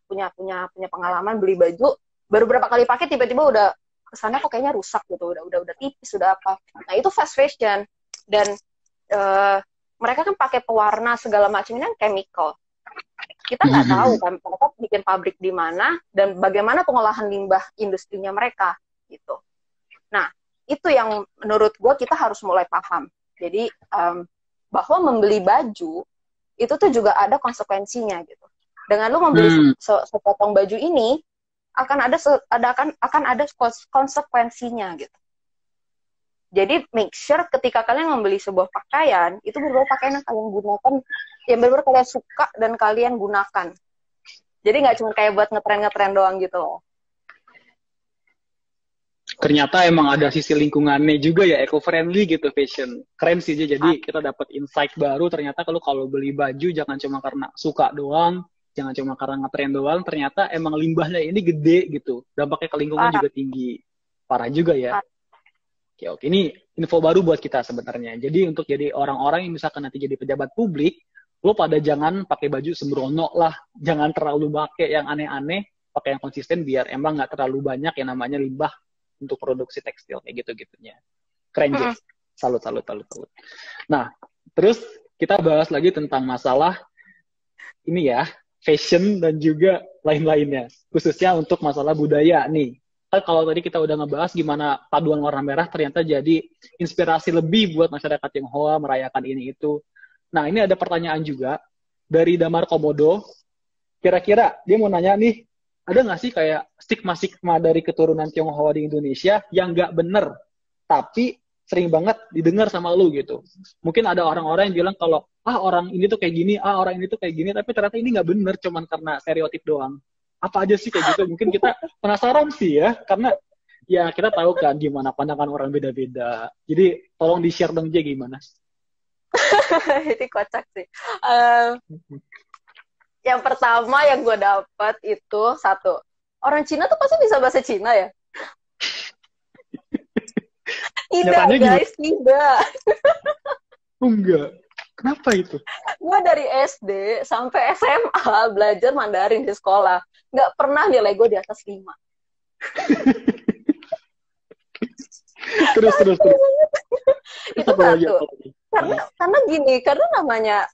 pengalaman beli baju, baru berapa kali pakai tiba-tiba udah kesannya kok kayaknya rusak gitu, udah tipis, udah apa. Nah, itu fast fashion dan mereka kan pakai pewarna segala macam ini kan chemical. Kita nggak tahu kan mereka bikin pabrik di mana dan bagaimana pengolahan limbah industrinya mereka gitu. Nah, itu yang menurut gue kita harus mulai paham. Jadi bahwa membeli baju itu tuh juga ada konsekuensinya gitu. Dengan lu membeli sepotong baju ini akan ada konsekuensinya gitu. Jadi make sure ketika kalian membeli sebuah pakaian, itu benar-benar pakaian yang kalian gunakan, yang benar-benar kalian suka dan kalian gunakan. Jadi nggak cuma kayak buat ngetren doang gitu loh. Ternyata emang ada sisi lingkungannya juga ya, eco-friendly gitu fashion. Keren sih, jadi kita dapat insight baru, ternyata kalau beli baju jangan cuma karena suka doang, jangan cuma karena ngetren doang, ternyata emang limbahnya ini gede gitu. Dampaknya ke lingkungan juga tinggi. Parah juga ya. Oke. Ini info baru buat kita sebenarnya. Jadi untuk jadi orang-orang yang misalkan nanti jadi pejabat publik, lo pada jangan pakai baju sembrono lah. Jangan terlalu pakai yang aneh-aneh, pakai yang konsisten biar emang nggak terlalu banyak yang namanya limbah untuk produksi tekstil kayak gitu-gitunya. Keren Jess. Salut. Nah, terus kita bahas lagi tentang masalah ini ya, fashion dan juga lain-lainnya. Khususnya untuk masalah budaya nih. Kan kalau tadi kita udah ngebahas gimana paduan warna merah ternyata jadi inspirasi lebih buat masyarakat Tionghoa merayakan ini itu. Nah, ini ada pertanyaan juga dari Damar Komodo. Kira-kira dia mau nanya nih, ada nggak sih kayak stigma-stigma dari keturunan Tionghoa di Indonesia yang nggak bener, tapi sering banget didengar sama lu gitu. Mungkin ada orang-orang yang bilang kalau, orang ini tuh kayak gini, orang ini tuh kayak gini, tapi ternyata ini nggak bener, cuman karena stereotip doang. Apa aja sih kayak gitu? Mungkin kita penasaran sih ya, karena ya kita tahu kan gimana pandangan orang beda-beda. Jadi tolong di-share dong J gimana? Ini kocak sih. Yang pertama yang gue dapat itu satu, orang Cina tuh pasti bisa bahasa Cina ya? Tidak guys, tidak. Enggak. Kenapa itu? Gue dari SD sampai SMA belajar Mandarin di sekolah. Nggak pernah nilai gue di atas 5. Terus. Itu satu. Karena gini, karena namanya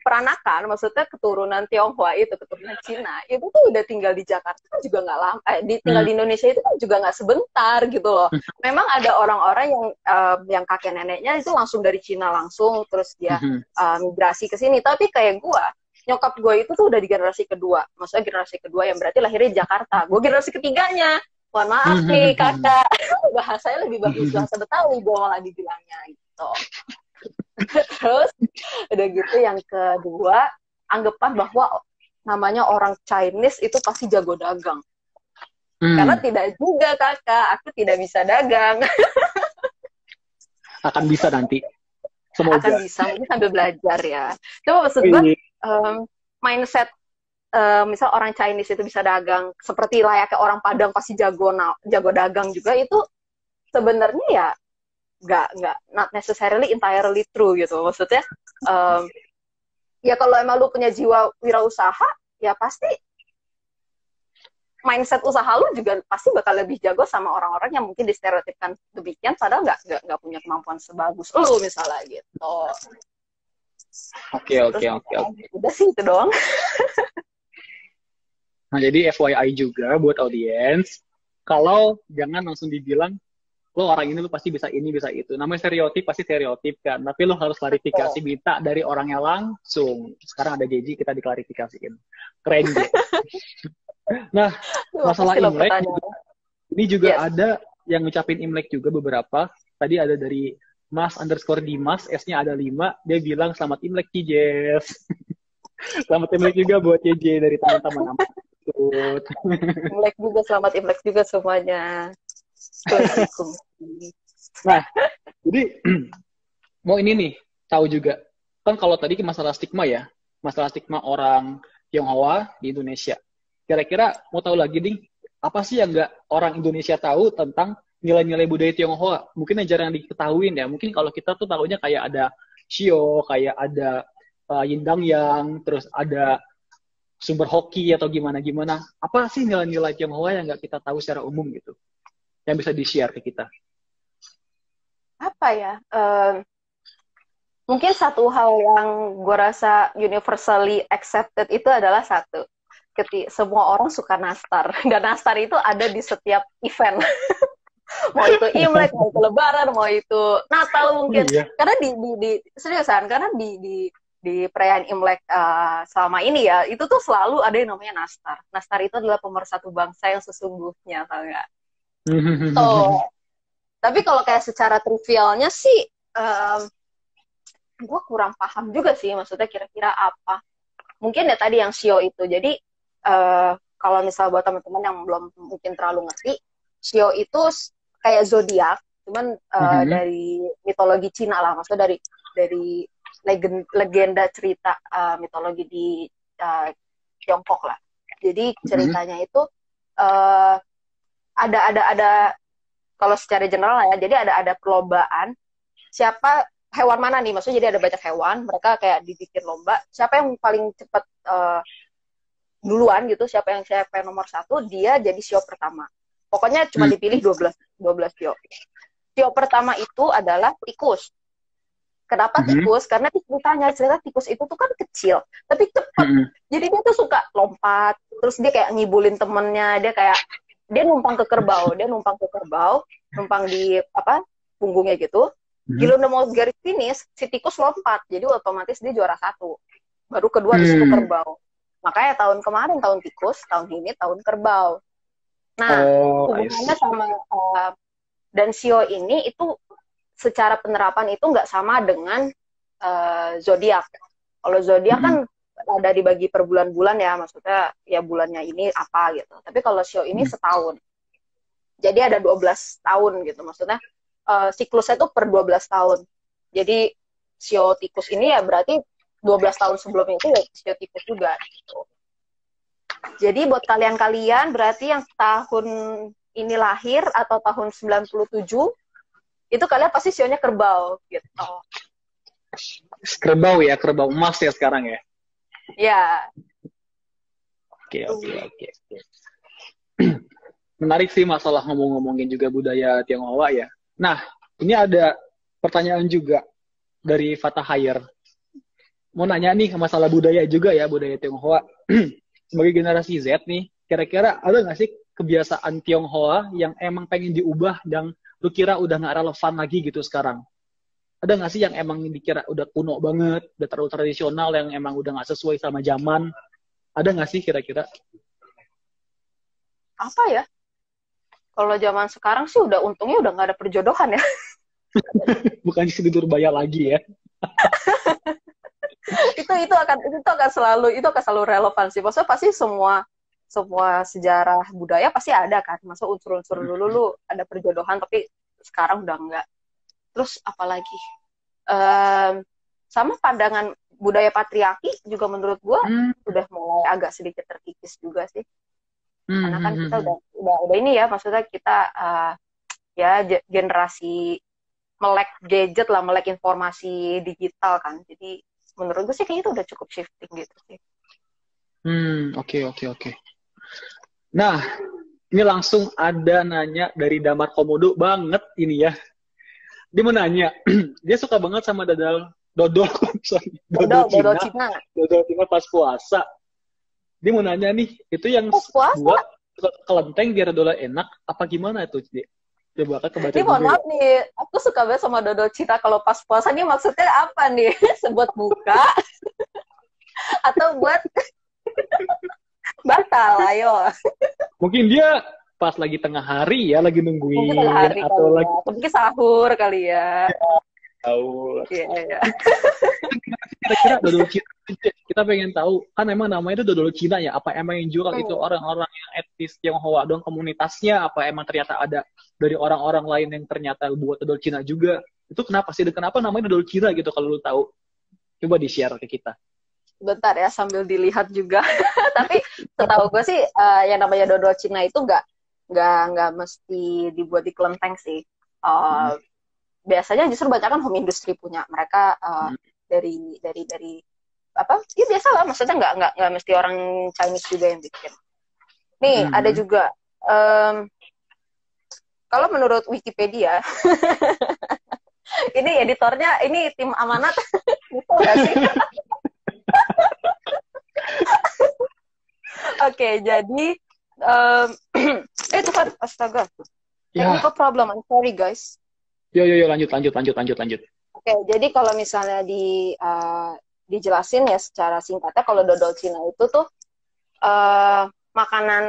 peranakan, maksudnya keturunan Tionghoa itu, keturunan Cina, itu tuh udah tinggal di Jakarta kan juga nggak lama, tinggal di Indonesia itu kan juga nggak sebentar gitu loh. Memang ada orang-orang yang kakek neneknya itu langsung dari Cina langsung, terus dia migrasi ke sini. Tapi kayak nyokap gue itu tuh udah di generasi kedua, maksudnya generasi kedua yang berarti lahirnya di Jakarta. Gue generasi ketiganya. Mohon maaf nih kakak, bahasanya lebih bagus bahasa Betawi, gue malah dibilangnya gitu. Terus udah gitu yang kedua, anggapan bahwa namanya orang Chinese itu pasti jago dagang. Karena tidak juga kakak, aku tidak bisa dagang. Akan bisa nanti. akan bisa, mungkin sambil belajar ya. Cuma maksud gue, mindset misal orang Chinese itu bisa dagang seperti layaknya orang Padang pasti jago dagang juga, itu sebenarnya ya nggak not necessarily entirely true gitu. Maksudnya ya kalau emang lu punya jiwa wirausaha ya pasti mindset usaha lu juga pasti bakal lebih jago sama orang-orang yang mungkin distereotipkan demikian padahal nggak punya kemampuan sebagus lu misalnya gitu. Oke. Udah sih itu doang. Nah, jadi FYI juga buat audiens, kalau jangan langsung dibilang, lo orang ini lo pasti bisa ini, bisa itu. Namanya stereotip, pasti stereotip kan. Tapi lo harus klarifikasi, minta dari orangnya langsung. Sekarang ada JJ, kita diklarifikasiin. Keren, J. Nah, masalah Imlek, ini juga ada yang ngucapin Imlek juga beberapa. Tadi ada dari Mas_Dimas, S-nya ada 5. Dia bilang, selamat Imlek, Cijes. Selamat Imlek juga buat JJ dari teman-teman. Imlek juga, selamat Imlek juga semuanya. Nah, jadi mau ini nih, tahu juga. Kan kalau tadi masalah stigma ya, masalah stigma orang Tionghoa di Indonesia. Kira-kira mau tahu lagi, Ding, apa sih yang nggak orang Indonesia tahu tentang nilai-nilai budaya Tionghoa? Mungkin yang jarang diketahuin ya. Mungkin kalau kita tuh tahunya kayak ada Shio, kayak ada Yindang Yang, terus ada sumber hoki atau gimana-gimana. Apa sih nilai-nilai Tionghoa yang nggak kita tahu secara umum gitu? Yang bisa di-share ke kita. Apa ya? Mungkin satu hal yang gue rasa universally accepted itu adalah satu. Semua orang suka nastar. Dan nastar itu ada di setiap event. Mau itu Imlek, mau itu Lebaran, mau itu Natal mungkin. Iya. Karena di seriusan, karena di perayaan Imlek selama ini ya, itu tuh selalu ada yang namanya nastar. Nastar itu adalah pemersatu bangsa yang sesungguhnya, tau nggak? Tapi kalau kayak secara trivialnya sih, gue kurang paham juga sih, maksudnya kira-kira apa. Mungkin ya tadi yang Shio itu. Jadi, kalau misal buat teman-teman yang belum mungkin terlalu ngerti, Shio itu kayak zodiak, cuman dari mitologi Cina lah, maksudnya dari legenda cerita mitologi di Tiongkok lah. Jadi ceritanya itu ada kalau secara general ya, jadi ada perlombaan siapa hewan mana nih, maksudnya jadi ada banyak hewan, mereka kayak dibikin lomba siapa yang paling cepat duluan gitu, siapa yang nomor 1, dia jadi Shio pertama. Pokoknya cuma dipilih 12 Shio. Shio pertama itu adalah tikus. Kenapa tikus? Karena cerita tikus itu tuh kan kecil, tapi cepat. Jadi dia tuh suka lompat, terus dia kayak ngibulin temennya, dia numpang ke kerbau, numpang di punggungnya gitu. Gila udah mau garis finish, si tikus lompat, jadi otomatis dia juara 1. Baru kedua di situ kerbau. Makanya tahun kemarin tahun tikus, tahun ini tahun kerbau. Nah, hubungannya sama dan Shio ini itu secara penerapan itu nggak sama dengan zodiak. Kalau zodiak kan ada dibagi per bulan-bulan ya, maksudnya ya bulannya ini apa gitu. Tapi kalau Shio ini setahun. Jadi ada 12 tahun gitu, maksudnya siklusnya itu per 12 tahun. Jadi Shio tikus ini ya berarti 12 tahun sebelumnya itu ya Shio tikus juga gitu. Jadi buat kalian-kalian berarti yang tahun ini lahir atau tahun 97 itu kalian pasti sionya kerbau gitu. Kerbau ya, kerbau emas ya sekarang ya. Ya. Oke. Menarik sih masalah ngomongin juga budaya Tionghoa ya. Nah, ini ada pertanyaan juga dari Fatah Hayer. Mau nanya nih masalah budaya juga ya, budaya Tionghoa. Sebagai generasi Z nih, kira-kira ada nggak sih kebiasaan Tionghoa yang emang pengen diubah dan lu kira udah nggak relevan lagi gitu sekarang? Ada nggak sih yang emang dikira udah kuno banget, udah terlalu tradisional, yang emang udah nggak sesuai sama zaman? Ada nggak sih kira-kira? Apa ya? Kalau zaman sekarang sih untungnya udah nggak ada perjodohan ya. Bukan di Durbaya lagi ya. itu akan selalu relevan sih. Maksudnya pasti semua sejarah budaya pasti ada kan. Masa unsur-unsur dulu lu ada perjodohan tapi sekarang udah enggak. Terus apalagi? sama pandangan budaya patriarki juga menurut gue udah mulai agak sedikit terkikis juga sih. Karena kan kita udah ini ya, maksudnya kita ya generasi melek gadget lah, melek informasi digital kan. Jadi menurut gue sih kayaknya itu udah cukup shifting gitu sih. Oke. Nah, ini langsung ada nanya dari Damar Komodo banget ini ya. Dia mau nanya, dia suka banget sama dodol Cina. Dodol Cina pas puasa. Dia mau nanya nih, itu yang buat kelenteng biar dodol enak, apa gimana tuh? Coba kan kebaca. Ini mohon maaf nih, aku suka banget sama dodol Cina kalau pas puasa. Ini maksudnya apa nih? Buat buka? Atau buat batal, ayo. Mungkin dia pas lagi tengah hari ya, lagi nungguin. Atau lagi mungkin sahur kali ya. Sahur. Iya. Kira-kira dodol Cina, kita pengen tahu, kan emang namanya itu dodol Cina ya, apa emang yang jual itu orang-orang yang etis Tionghoa doang komunitasnya, apa emang ternyata ada dari orang-orang lain yang ternyata buat dodol Cina juga? Itu kenapa sih? Kenapa namanya dodol Cina gitu kalau lu tahu? Coba di-share ke kita. Bentar ya, sambil dilihat juga. Tapi setahu gue sih yang namanya dodol Cina itu nggak mesti dibuat di kelenteng sih. Biasanya justru banyak kan home industry punya. Mereka dari apa? Ya biasa lah, maksudnya nggak mesti orang Chinese juga yang bikin. Nih ada juga. Kalau menurut Wikipedia, ini editornya, ini tim amanat, gitu nggak sih? Oke, jadi Tuhan, astaga. Technical problem, I'm sorry guys. Yo, lanjut. Oke, jadi kalau misalnya dijelasin ya secara singkatnya, kalau dodol Cina itu tuh makanan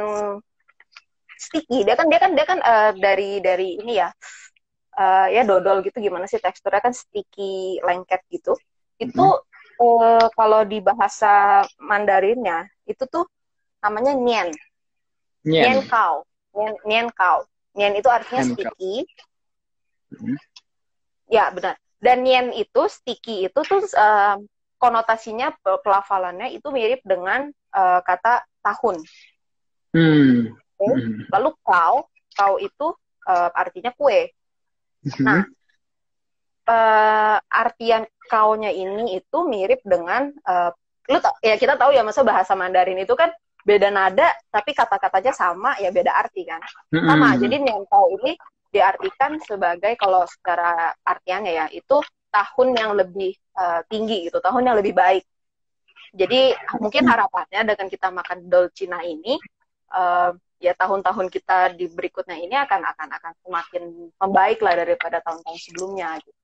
sticky. Dia kan dari ini ya. Ya dodol gitu, gimana sih teksturnya, kan sticky, lengket gitu. Itu kalau di bahasa Mandarinnya itu tuh namanya nian kao. Nian itu artinya sticky. Ya, benar. Dan nian itu, sticky itu tuh konotasinya, pelafalannya itu mirip dengan kata tahun. Lalu kao itu artinya kue. Nah, artian kaunya ini itu mirip dengan ya kita tahu ya, masa bahasa Mandarin itu kan beda nada tapi kata-katanya sama, ya beda arti kan. Sama. Jadi nian kau ini diartikan sebagai, kalau secara artiannya ya, itu tahun yang lebih tinggi gitu, tahun yang lebih baik. Jadi mungkin harapannya dengan kita makan dodol Cina ini, ya tahun-tahun kita di berikutnya ini akan semakin membaik lah daripada tahun-tahun sebelumnya gitu.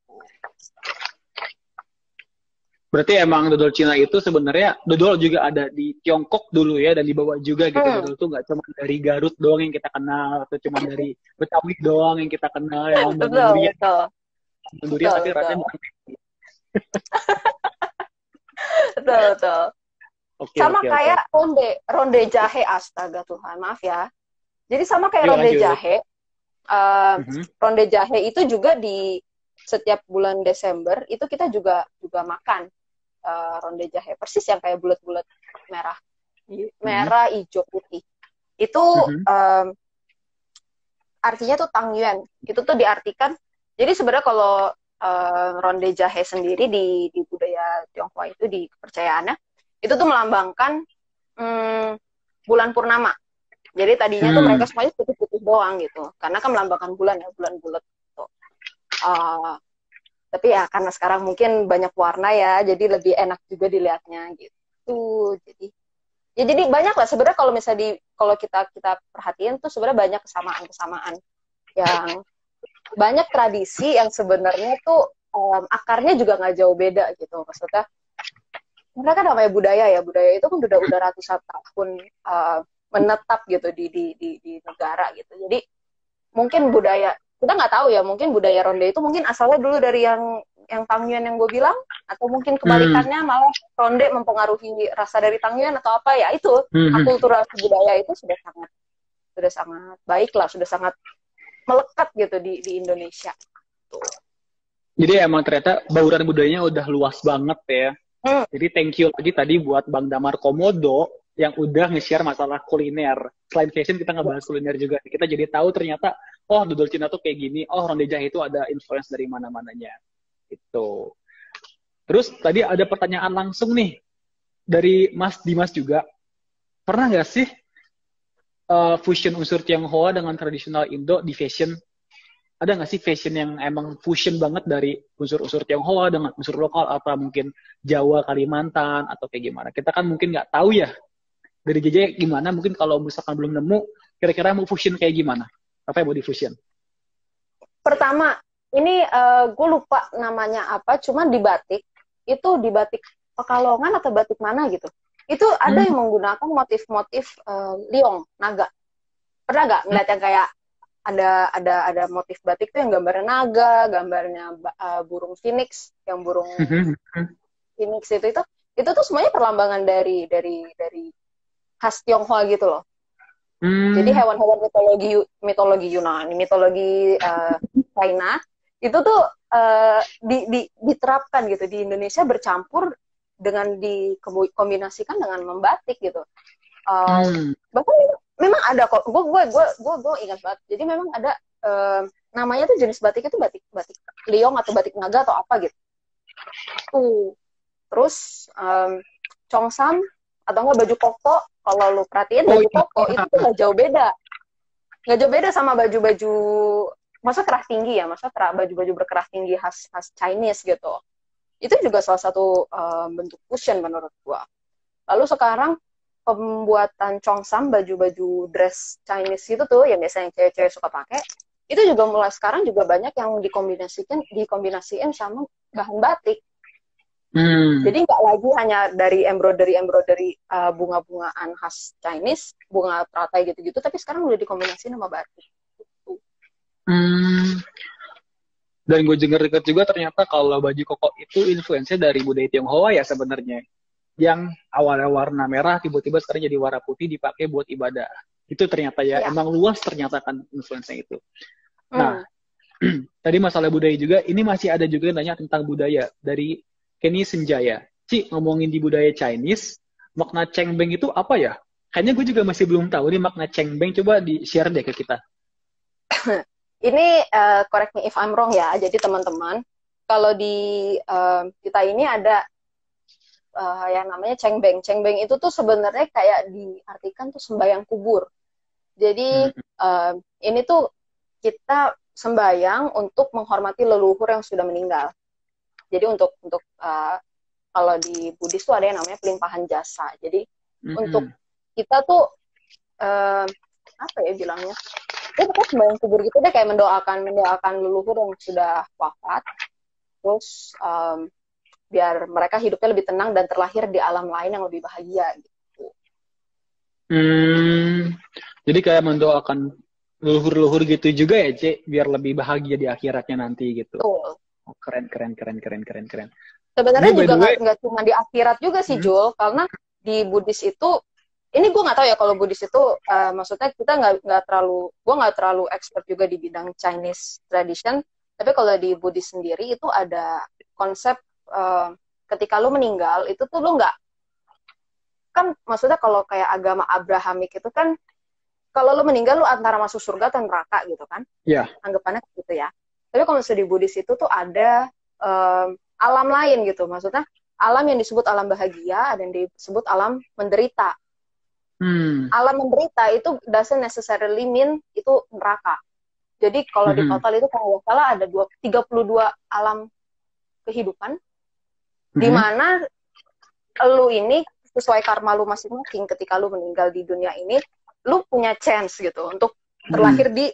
Berarti emang dodol Cina itu sebenarnya, dodol juga ada di Tiongkok dulu ya, dan dibawa juga gitu. Dodol itu nggak cuma dari Garut doang yang kita kenal, atau cuma dari Betawi doang yang kita kenal, yang durian tapi rasanya bukan. Betul. Sama kayak ronde jahe, astaga Tuhan, maaf ya. Jadi sama kayak ronde jahe. Ronde jahe itu juga di setiap bulan Desember itu kita juga makan ronde jahe, persis yang kayak bulat-bulat merah, hijau, putih. Itu artinya tuh tangyuan. Itu tuh diartikan. Jadi sebenarnya kalau ronde jahe sendiri di budaya Tionghoa itu, di kepercayaannya itu tuh melambangkan bulan purnama. Jadi tadinya tuh mereka semuanya putih-putih doang gitu, karena kan melambangkan bulan ya, bulan bulat gitu. Tapi ya karena sekarang mungkin banyak warna ya, jadi lebih enak juga dilihatnya gitu. Jadi banyak lah sebenarnya, kalau misalnya kalau kita perhatiin tuh sebenarnya banyak kesamaan yang banyak tradisi yang sebenarnya tuh akarnya juga nggak jauh beda gitu. Maksudnya mereka kan namanya budaya itu kan udah ratusan tahun menetap gitu di negara gitu. Jadi mungkin budaya, kita nggak tahu ya, mungkin budaya ronde itu mungkin asalnya dulu dari yang tangyuan yang gue bilang, atau mungkin kebalikannya malah ronde mempengaruhi rasa dari tangyuan atau apa ya. Itu akulturasi budaya itu sudah sangat baik lah, sudah sangat melekat gitu di Indonesia tuh. Jadi emang ternyata bauran budayanya udah luas banget ya. Jadi thank you lagi tadi buat Bang Damar Komodo yang udah nge-share masalah kuliner. Selain fashion kita ngebahas kuliner juga. Kita jadi tahu ternyata oh dodol Cina tuh kayak gini. Oh ronde jahe itu ada influence dari mana-mananya. Itu. Terus tadi ada pertanyaan langsung nih dari Mas Dimas juga. Pernah nggak sih fusion unsur Tionghoa dengan tradisional Indo di fashion? Ada nggak sih fashion yang emang fusion banget dari unsur-unsur Tionghoa dengan unsur lokal atau mungkin Jawa, Kalimantan atau kayak gimana? Kita kan mungkin nggak tahu ya dari JJ gimana. Mungkin kalau misalkan belum nemu, kira-kira mau fusion kayak gimana? Apa yang mau di fusion? Pertama, ini gue lupa namanya apa, cuman di batik itu di batik Pekalongan atau batik mana gitu. Itu ada yang menggunakan motif-motif liong, naga. Pernah nggak ngeliat yang kayak ada motif batik tuh yang gambarnya naga, gambarnya burung phoenix, yang burung phoenix itu tuh semuanya perlambangan dari khas Tionghoa gitu loh. Jadi hewan-hewan mitologi Yunani, mitologi China itu tuh diterapkan gitu di Indonesia, bercampur dengan dikombinasikan dengan membatik gitu. Bahkan memang ada kok, gue ingat banget. Jadi memang ada namanya tuh jenis batik itu batik liong atau batik naga atau apa gitu. Terus congsam atau enggak baju koko, kalau lu perhatiin baju koko itu tuh nggak jauh beda sama baju-baju masa kerah tinggi ya, baju-baju berkerah tinggi khas Chinese gitu. Itu juga salah satu bentuk fusion menurut gua. Lalu sekarang pembuatan congsam, baju-baju dress Chinese itu tuh yang biasanya cewek-cewek suka pakai, itu juga mulai sekarang juga banyak yang dikombinasiin sama bahan batik. Jadi nggak lagi hanya dari embroidery bunga-bungaan khas Chinese, bunga teratai gitu-gitu, tapi sekarang udah dikombinasiin sama batik. Dan gue dengar juga ternyata kalau baju koko itu influence-nya dari budaya Tionghoa ya sebenarnya. Yang awalnya warna merah tiba-tiba sekarang jadi warna putih dipakai buat ibadah. Itu ternyata ya. Emang luas ternyata kan influence-nya itu. Nah, tadi masalah budaya juga, ini masih ada juga yang nanya tentang budaya dari Kenny Senjaya. Ngomongin di budaya Chinese, makna cengbeng itu apa ya? Kayaknya gue juga masih belum tahu nih makna cengbeng, coba di-share deh ke kita. Ini correct me if I'm wrong ya. Jadi teman-teman, kalau di kita ini ada yang namanya cengbeng. Cengbeng itu tuh sebenarnya kayak diartikan tuh sembahyang kubur. Jadi ini tuh kita sembahyang untuk menghormati leluhur yang sudah meninggal. Jadi untuk kalau di Buddhis tuh ada yang namanya pelimpahan jasa. Jadi untuk kita tuh apa ya bilangnya? Dia bukan sembahyang kubur gitu deh, kayak mendoakan leluhur yang sudah wafat. Terus biar mereka hidupnya lebih tenang dan terlahir di alam lain yang lebih bahagia gitu. Jadi kayak mendoakan leluhur-leluhur gitu juga ya, Cek, biar lebih bahagia di akhiratnya nanti gitu. Betul. Oh, keren. Sebenarnya juga nggak cuma di akhirat juga sih, Jul, karena di Buddhis itu, ini gue nggak tahu ya kalau Buddhis itu, maksudnya kita gue nggak terlalu expert juga di bidang Chinese tradition, tapi kalau di Buddhis sendiri itu ada konsep ketika lu meninggal itu tuh lu nggak, kan maksudnya kalau kayak agama Abrahamik itu kan kalau lu meninggal lu antara masuk surga atau neraka gitu kan, anggapannya gitu ya. Tapi kalau misalnya di Buddhis itu tuh ada alam lain gitu, maksudnya alam yang disebut alam bahagia, ada yang disebut alam menderita. Alam menderita itu doesn't necessarily mean itu neraka. Jadi kalau di total itu kalau nggak salah ada 32 alam kehidupan, di mana lu ini sesuai karma lu masing-masing ketika lu meninggal di dunia ini, lu punya chance gitu untuk terlahir di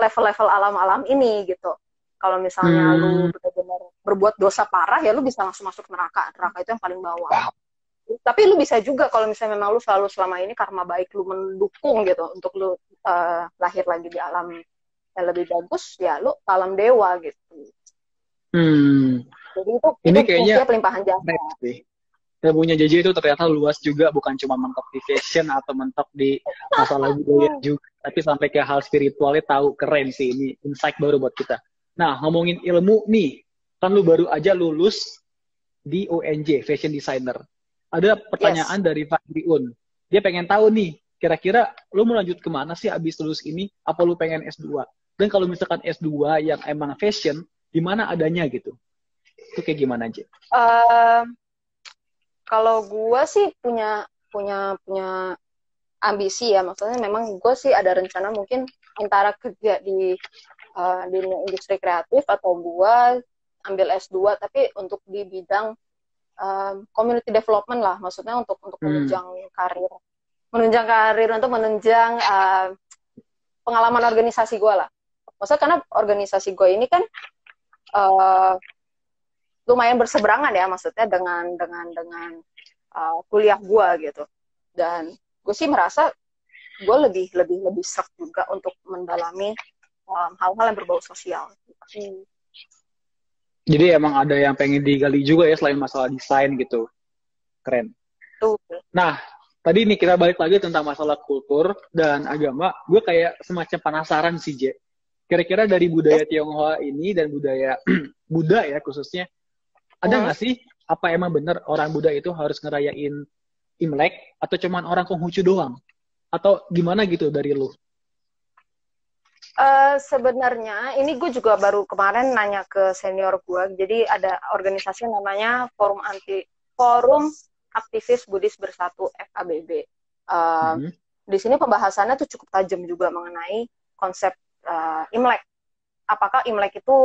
level-level alam-alam ini gitu. Kalau misalnya lu benar-benar berbuat dosa parah, ya lu bisa langsung masuk neraka. Neraka itu yang paling bawah. Tapi lu bisa juga kalau misalnya memang lu selalu selama ini karma baik lu mendukung gitu untuk lu lahir lagi di alam yang lebih bagus, ya lu alam dewa gitu. Jadi itu kayaknya pelimpahan jasa. Ilmunya JJ itu ternyata luas juga, bukan cuma mentok di fashion atau mentok di masalah budaya juga, tapi sampai ke hal spiritualnya tahu. Keren sih, ini insight baru buat kita. Nah, ngomongin ilmu nih, kan lu baru aja lulus di UNJ, Fashion Designer. Ada pertanyaan dari Fadriun. Dia pengen tahu nih, kira-kira lu mau lanjut kemana sih abis lulus ini? Apa lu pengen S2? Dan kalau misalkan S2 yang emang fashion, di mana adanya gitu? Itu kayak gimana aja? Kalau gue sih punya ambisi ya, maksudnya memang gue sih ada rencana mungkin antara kerja di industri kreatif atau gue ambil S2 tapi untuk di bidang community development lah, maksudnya untuk menunjang karir untuk menunjang pengalaman organisasi gue lah. Maksudnya karena organisasi gue ini kan lumayan berseberangan ya, maksudnya dengan kuliah gue gitu. Dan gue sih merasa gue lebih serk juga untuk mendalami hal-hal yang berbau sosial. Jadi emang ada yang pengen digali juga ya selain masalah desain gitu. Keren. Tuh. Nah, tadi nih kita balik lagi tentang masalah kultur dan agama. Gue kayak semacam penasaran sih, Je. Kira-kira dari budaya Tionghoa ini dan budaya Buddha ya khususnya, ada nggak sih apa emang bener orang Buddha itu harus ngerayain Imlek atau cuman orang Konghucu doang? Atau gimana gitu dari lu? Sebenarnya ini gue juga baru kemarin nanya ke senior gue. Jadi ada organisasi namanya Forum Aktivis Buddhis Bersatu FABB. Di sini pembahasannya tuh cukup tajam juga mengenai konsep Imlek. Apakah Imlek itu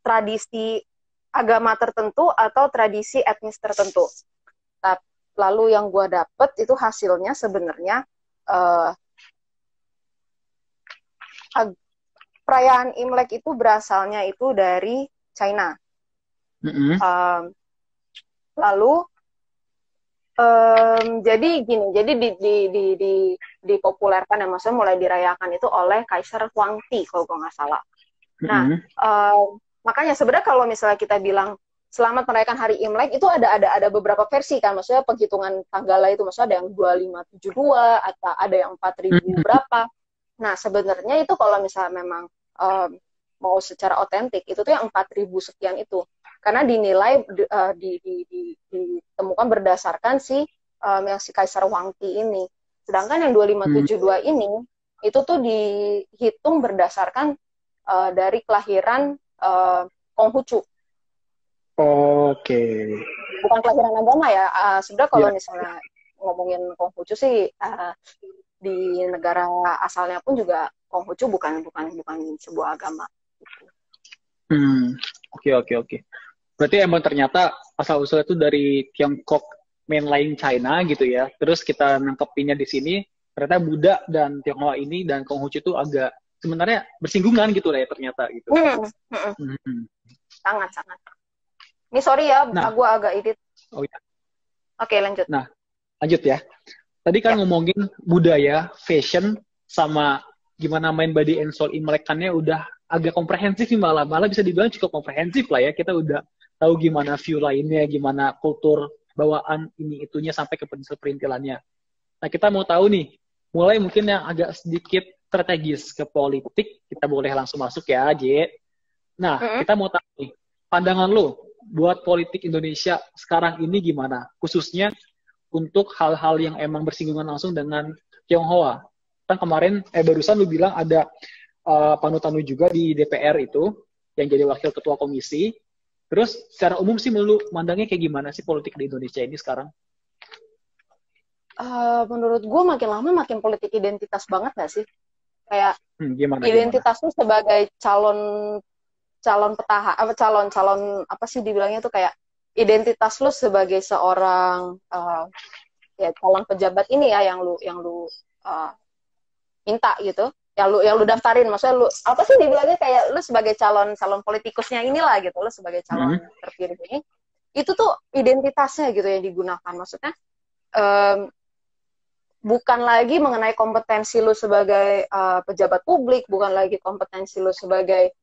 tradisi agama tertentu atau tradisi etnis tertentu? Lalu yang gue dapet itu hasilnya sebenarnya perayaan Imlek itu berasalnya itu dari China. Lalu jadi gini, jadi dipopulerkan ya, maksudnya mulai dirayakan itu oleh Kaisar Huangti kalau gue nggak salah. Nah, makanya sebenarnya kalau misalnya kita bilang selamat merayakan hari Imlek itu ada beberapa versi kan, maksudnya penghitungan tanggalnya itu maksudnya ada yang 2572 atau ada yang 4000 berapa. Nah, sebenarnya itu kalau misalnya memang mau secara otentik itu tuh yang 4000 sekian itu. Karena dinilai ditemukan berdasarkan yang si Kaisar Huangti ini. Sedangkan yang 2572 ini itu tuh dihitung berdasarkan dari kelahiran Konghucu. Oke. Bukan kelahiran agama ya. Sebenarnya kalau misalnya ngomongin Konghucu sih di negara asalnya pun juga Konghucu bukan sebuah agama. Oke. Berarti emang ternyata asal-usulnya itu dari Tiongkok mainline China gitu ya. Terus kita nangkepinnya di sini, ternyata Buddha dan Tionghoa ini dan Konghucu itu agak sebenarnya bersinggungan gitu lah ya ternyata gitu. Sangat. Ini sorry ya, gue agak edit. Oh iya. Oke, lanjut. Nah, lanjut ya. Tadi kan ngomongin budaya, fashion, sama gimana main body and soul Imlekannya udah agak komprehensif sih malah bisa dibilang cukup komprehensif lah ya. Kita udah tahu gimana view lainnya, gimana kultur bawaan ini itunya sampai ke perintilannya. Nah, kita mau tahu nih, mulai mungkin yang agak sedikit strategis ke politik, kita boleh langsung masuk ya, J. Nah, kita mau tahu nih, pandangan lo buat politik Indonesia sekarang ini gimana? Khususnya untuk hal-hal yang emang bersinggungan langsung dengan Tionghoa. Kan kemarin, barusan lu bilang ada panutan lu juga di DPR itu, yang jadi wakil ketua komisi. Terus secara umum sih lu mandangnya kayak gimana sih politik di Indonesia ini sekarang? Menurut gue makin lama makin politik identitas banget gak sih? Kayak identitas lu sebagai calon petahana, calon apa sih dibilangnya tuh kayak identitas lu sebagai seorang ya calon pejabat ini ya yang lu minta gitu, yang lu daftarin, maksudnya lu apa sih dibilangnya kayak lu sebagai calon politikusnya inilah gitu, lu sebagai calon terpilih ini, itu tuh identitasnya gitu yang digunakan, maksudnya bukan lagi mengenai kompetensi lu sebagai pejabat publik, bukan lagi kompetensi lu sebagai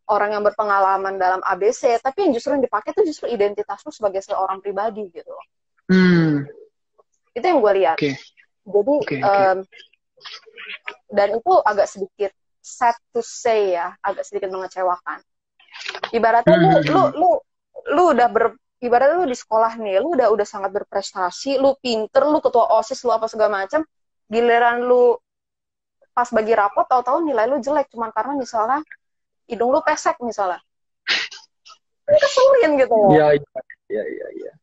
orang yang berpengalaman dalam ABC, tapi yang justru yang dipakai itu justru identitas lu sebagai seorang pribadi gitu. Itu yang gue lihat. Jadi dan itu agak sedikit sad to say ya, agak sedikit mengecewakan. Ibaratnya lu udah ibaratnya lu di sekolah nih, lu udah sangat berprestasi, lu pinter, lu ketua OSIS, lu apa segala macam, giliran lu pas bagi rapot tahu-tahu nilai lu jelek cuman karena misalnya hidung lu pesek misalnya. Keselin gitu loh. Iya.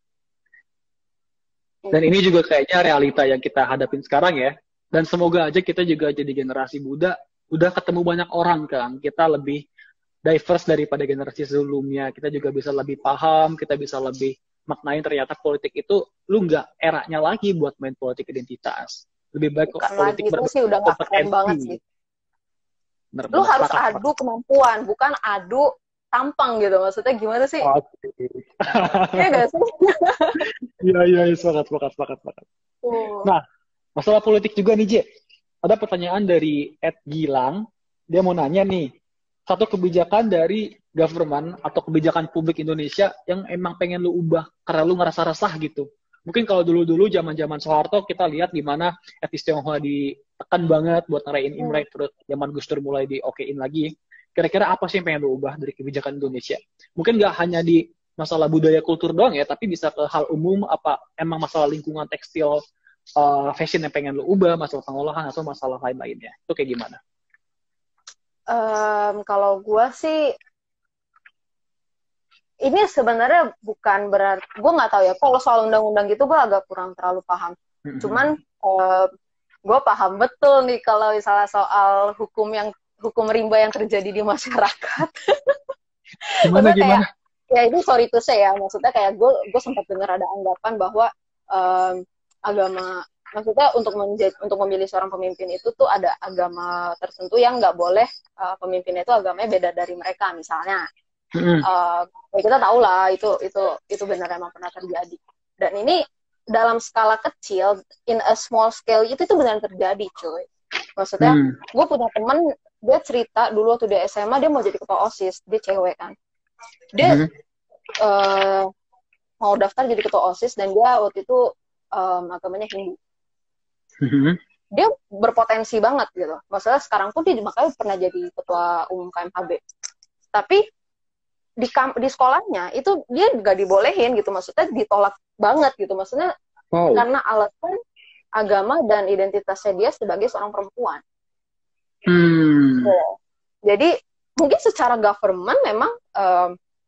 Dan ini juga kayaknya realita yang kita hadapin sekarang ya. Dan semoga aja kita juga jadi generasi muda udah ketemu banyak orang kan. Kita lebih diverse daripada generasi sebelumnya. Kita juga bisa lebih paham, kita bisa lebih maknain ternyata politik itu lu nggak eranya lagi buat main politik identitas. Lebih baik politik itu sih udah nggak keren banget sih. Lu harus adu kemampuan, bukan adu tampang gitu. Maksudnya gimana sih? Iya gak sih? Iya, sepakat. Nah, masalah politik juga nih, Je. Ada pertanyaan dari Ed Gilang. Dia mau nanya nih, satu kebijakan dari government atau kebijakan publik Indonesia yang emang pengen lu ubah karena lu ngerasa resah gitu. Mungkin kalau dulu-dulu zaman-zaman Soeharto kita lihat gimana etnis Tionghoa ditekan banget buat ngerayain Imlek, terus zaman Gus Dur mulai diokein lagi. Kira-kira apa sih yang pengen lu ubah dari kebijakan Indonesia? Mungkin nggak hanya di masalah budaya kultur doang ya, tapi bisa ke hal umum, apa emang masalah lingkungan tekstil, fashion yang pengen lu ubah, masalah pengolahan atau masalah lain-lainnya. Itu kayak gimana? Kalau gue sih, ini sebenarnya bukan berarti, gue nggak tahu ya, kalau soal undang-undang gitu gue agak kurang terlalu paham. Cuman gue paham betul nih kalau misalnya soal hukum rimba yang terjadi di masyarakat. Gimana? Ya itu sorry to say ya, maksudnya kayak gue sempat dengar ada anggapan bahwa agama, maksudnya untuk memilih seorang pemimpin itu tuh ada agama tertentu yang nggak boleh pemimpinnya itu agamanya beda dari mereka misalnya. Ya kita tahu lah itu benar emang pernah terjadi. Dan ini dalam skala kecil, in a small scale itu benar terjadi, cuy. Maksudnya gue punya teman, dia cerita dulu waktu dia SMA dia mau jadi ketua OSIS, dia cewek kan. Dia mau daftar jadi ketua OSIS dan dia waktu itu agamanya Hindu. Dia berpotensi banget gitu. Maksudnya sekarang pun dia makanya pernah jadi ketua umum KMHB. Tapi di sekolahnya itu dia nggak dibolehin gitu. Maksudnya ditolak banget gitu. Maksudnya karena alasan agama dan identitasnya dia sebagai seorang perempuan. Jadi mungkin secara government memang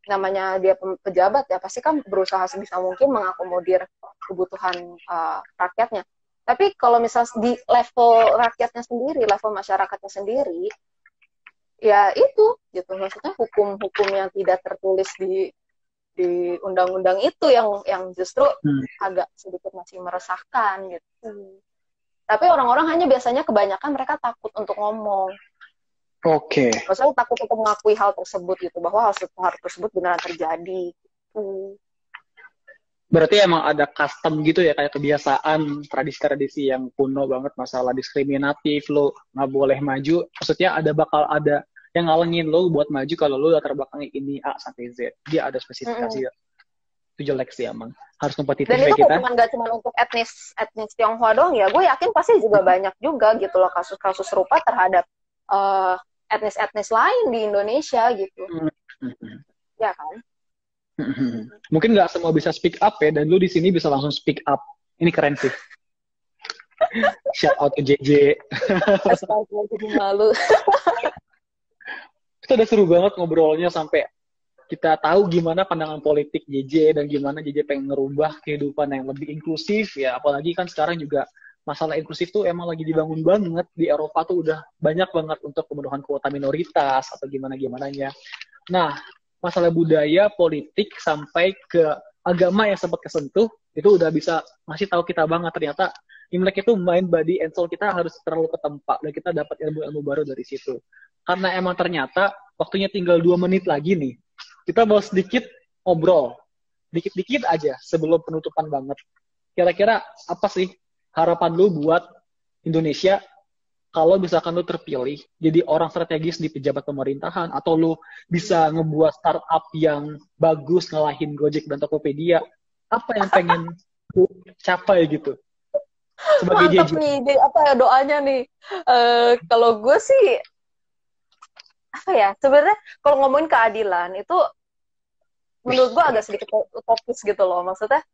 namanya dia pejabat ya pasti kan berusaha sebisa mungkin mengakomodir kebutuhan rakyatnya. Tapi kalau misalnya di level rakyatnya sendiri, level masyarakatnya sendiri, ya itu gitu. Maksudnya hukum-hukum yang tidak tertulis di undang-undang itu yang justru agak sedikit masih meresahkan gitu. Tapi orang-orang hanya biasanya kebanyakan mereka takut untuk ngomong. Oke. Maksudnya takut untuk mengakui hal tersebut gitu, bahwa hal tersebut beneran terjadi. Berarti emang ada custom gitu ya, kayak kebiasaan, tradisi-tradisi yang kuno banget, masalah diskriminatif, lo nggak boleh maju. Maksudnya bakal ada yang ngalengin lo buat maju kalau lo latar belakangnya ini A sampai Z. Dia ada spesifikasi. Itu jelek sih emang. Harus kompetitif dan itu kita. Nggak cuma untuk etnis Tionghoa doang ya. Gue yakin pasti juga banyak juga gitu loh kasus-kasus serupa terhadap etnis-etnis lain di Indonesia gitu. Ya kan? Mungkin nggak semua bisa speak up ya, dan lu di sini bisa langsung speak up. Ini keren sih. Shout out to JJ. Astagfirullah, malu. Kita udah seru banget ngobrolnya sampai kita tahu gimana pandangan politik JJ dan gimana JJ pengen ngerubah kehidupan yang lebih inklusif ya. Apalagi kan sekarang juga masalah inklusif tuh emang lagi dibangun banget di Eropa tuh udah banyak banget untuk pemenuhan kuota minoritas atau gimana-gimananya. Nah, masalah budaya, politik, sampai ke agama yang sempat kesentuh, itu udah bisa ngasih tahu kita banget ternyata Imlek itu mind, body, and soul kita harus terlalu ketempat dan kita dapat ilmu-ilmu baru dari situ. Karena emang ternyata waktunya tinggal 2 menit lagi nih. Kita mau sedikit ngobrol, dikit-dikit aja sebelum penutupan banget. Kira-kira apa sih harapan lu buat Indonesia kalau misalkan lu terpilih jadi orang strategis di pejabat pemerintahan, atau lu bisa ngebuat startup yang bagus ngalahin Gojek dan Tokopedia, apa yang pengen lu capai gitu? Sebagai mantap nih, apa ya doanya nih? Kalau gue sih apa ya, sebenarnya kalau ngomongin keadilan itu menurut gue agak sedikit utopis gitu loh, maksudnya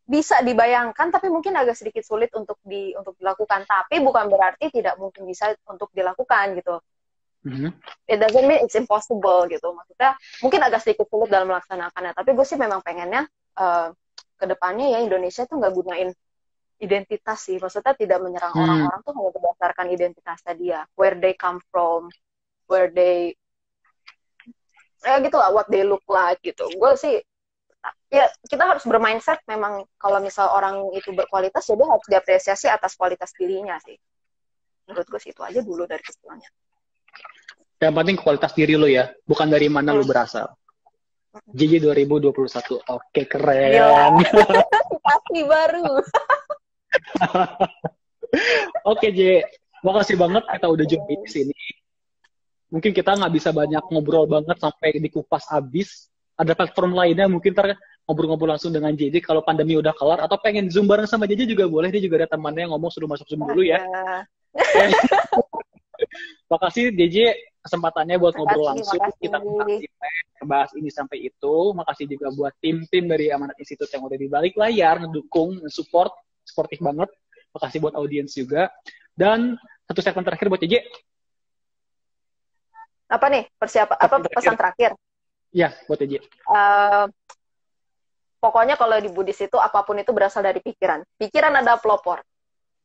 bisa dibayangkan tapi mungkin agak sedikit sulit untuk dilakukan, tapi bukan berarti tidak mungkin bisa untuk dilakukan gitu. It doesn't mean it's impossible gitu, maksudnya mungkin agak sedikit sulit dalam melaksanakannya, tapi gue sih memang pengennya kedepannya ya Indonesia tuh nggak gunain identitas sih, maksudnya tidak menyerang orang-orang tuh hanya berdasarkan identitasnya dia, where they come from, where they gitu lah, what they look like gitu. Gue sih ya kita harus bermindset memang kalau misal orang itu berkualitas ya dia harus diapresiasi atas kualitas dirinya sih. Menurut gue sih itu aja dulu dari kesimpulannya. Yang penting kualitas diri lo ya, bukan dari mana lo berasal. JJ 2021. Oke, keren. Pasti baru. Oke, J. Makasih banget kita udah join di sini. Mungkin kita nggak bisa banyak ngobrol banget sampai dikupas habis. Ada platform lainnya mungkin ntar ngobrol-ngobrol langsung dengan JJ kalau pandemi udah kelar, atau pengen Zoom bareng sama JJ juga boleh. Dia juga ada temannya yang ngomong suruh masuk Zoom dulu ya. Makasih JJ kesempatannya buat ngobrol langsung. Kita bahas ini sampai itu. Makasih juga buat tim-tim dari Amanat Institute yang udah di balik layar ngedukung, support, sportif banget. Makasih buat audiens juga. Dan satu segmen terakhir buat JJ. Apa nih pesan terakhir? Ya, buat JJ. Pokoknya kalau di Buddhis itu apapun itu berasal dari pikiran. Pikiran adalah pelopor.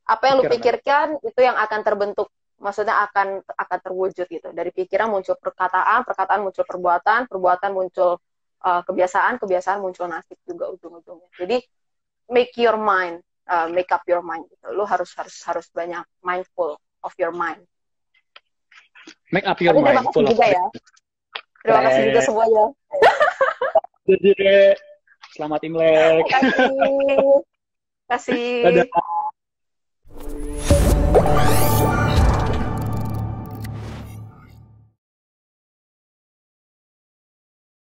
Apa yang lu pikirkan itu yang akan terbentuk. Maksudnya akan terwujud gitu. Dari pikiran muncul perkataan, perkataan muncul perbuatan, perbuatan muncul kebiasaan muncul nasib juga ujung-ujungnya. Jadi make your mind, make up your mind gitu. Lu harus banyak mindful of your mind. Make up your mind. Terima kasih juga ya. Terima kasih juga semuanya. Jadi, selamat Imlek. Terima kasih. Dadah.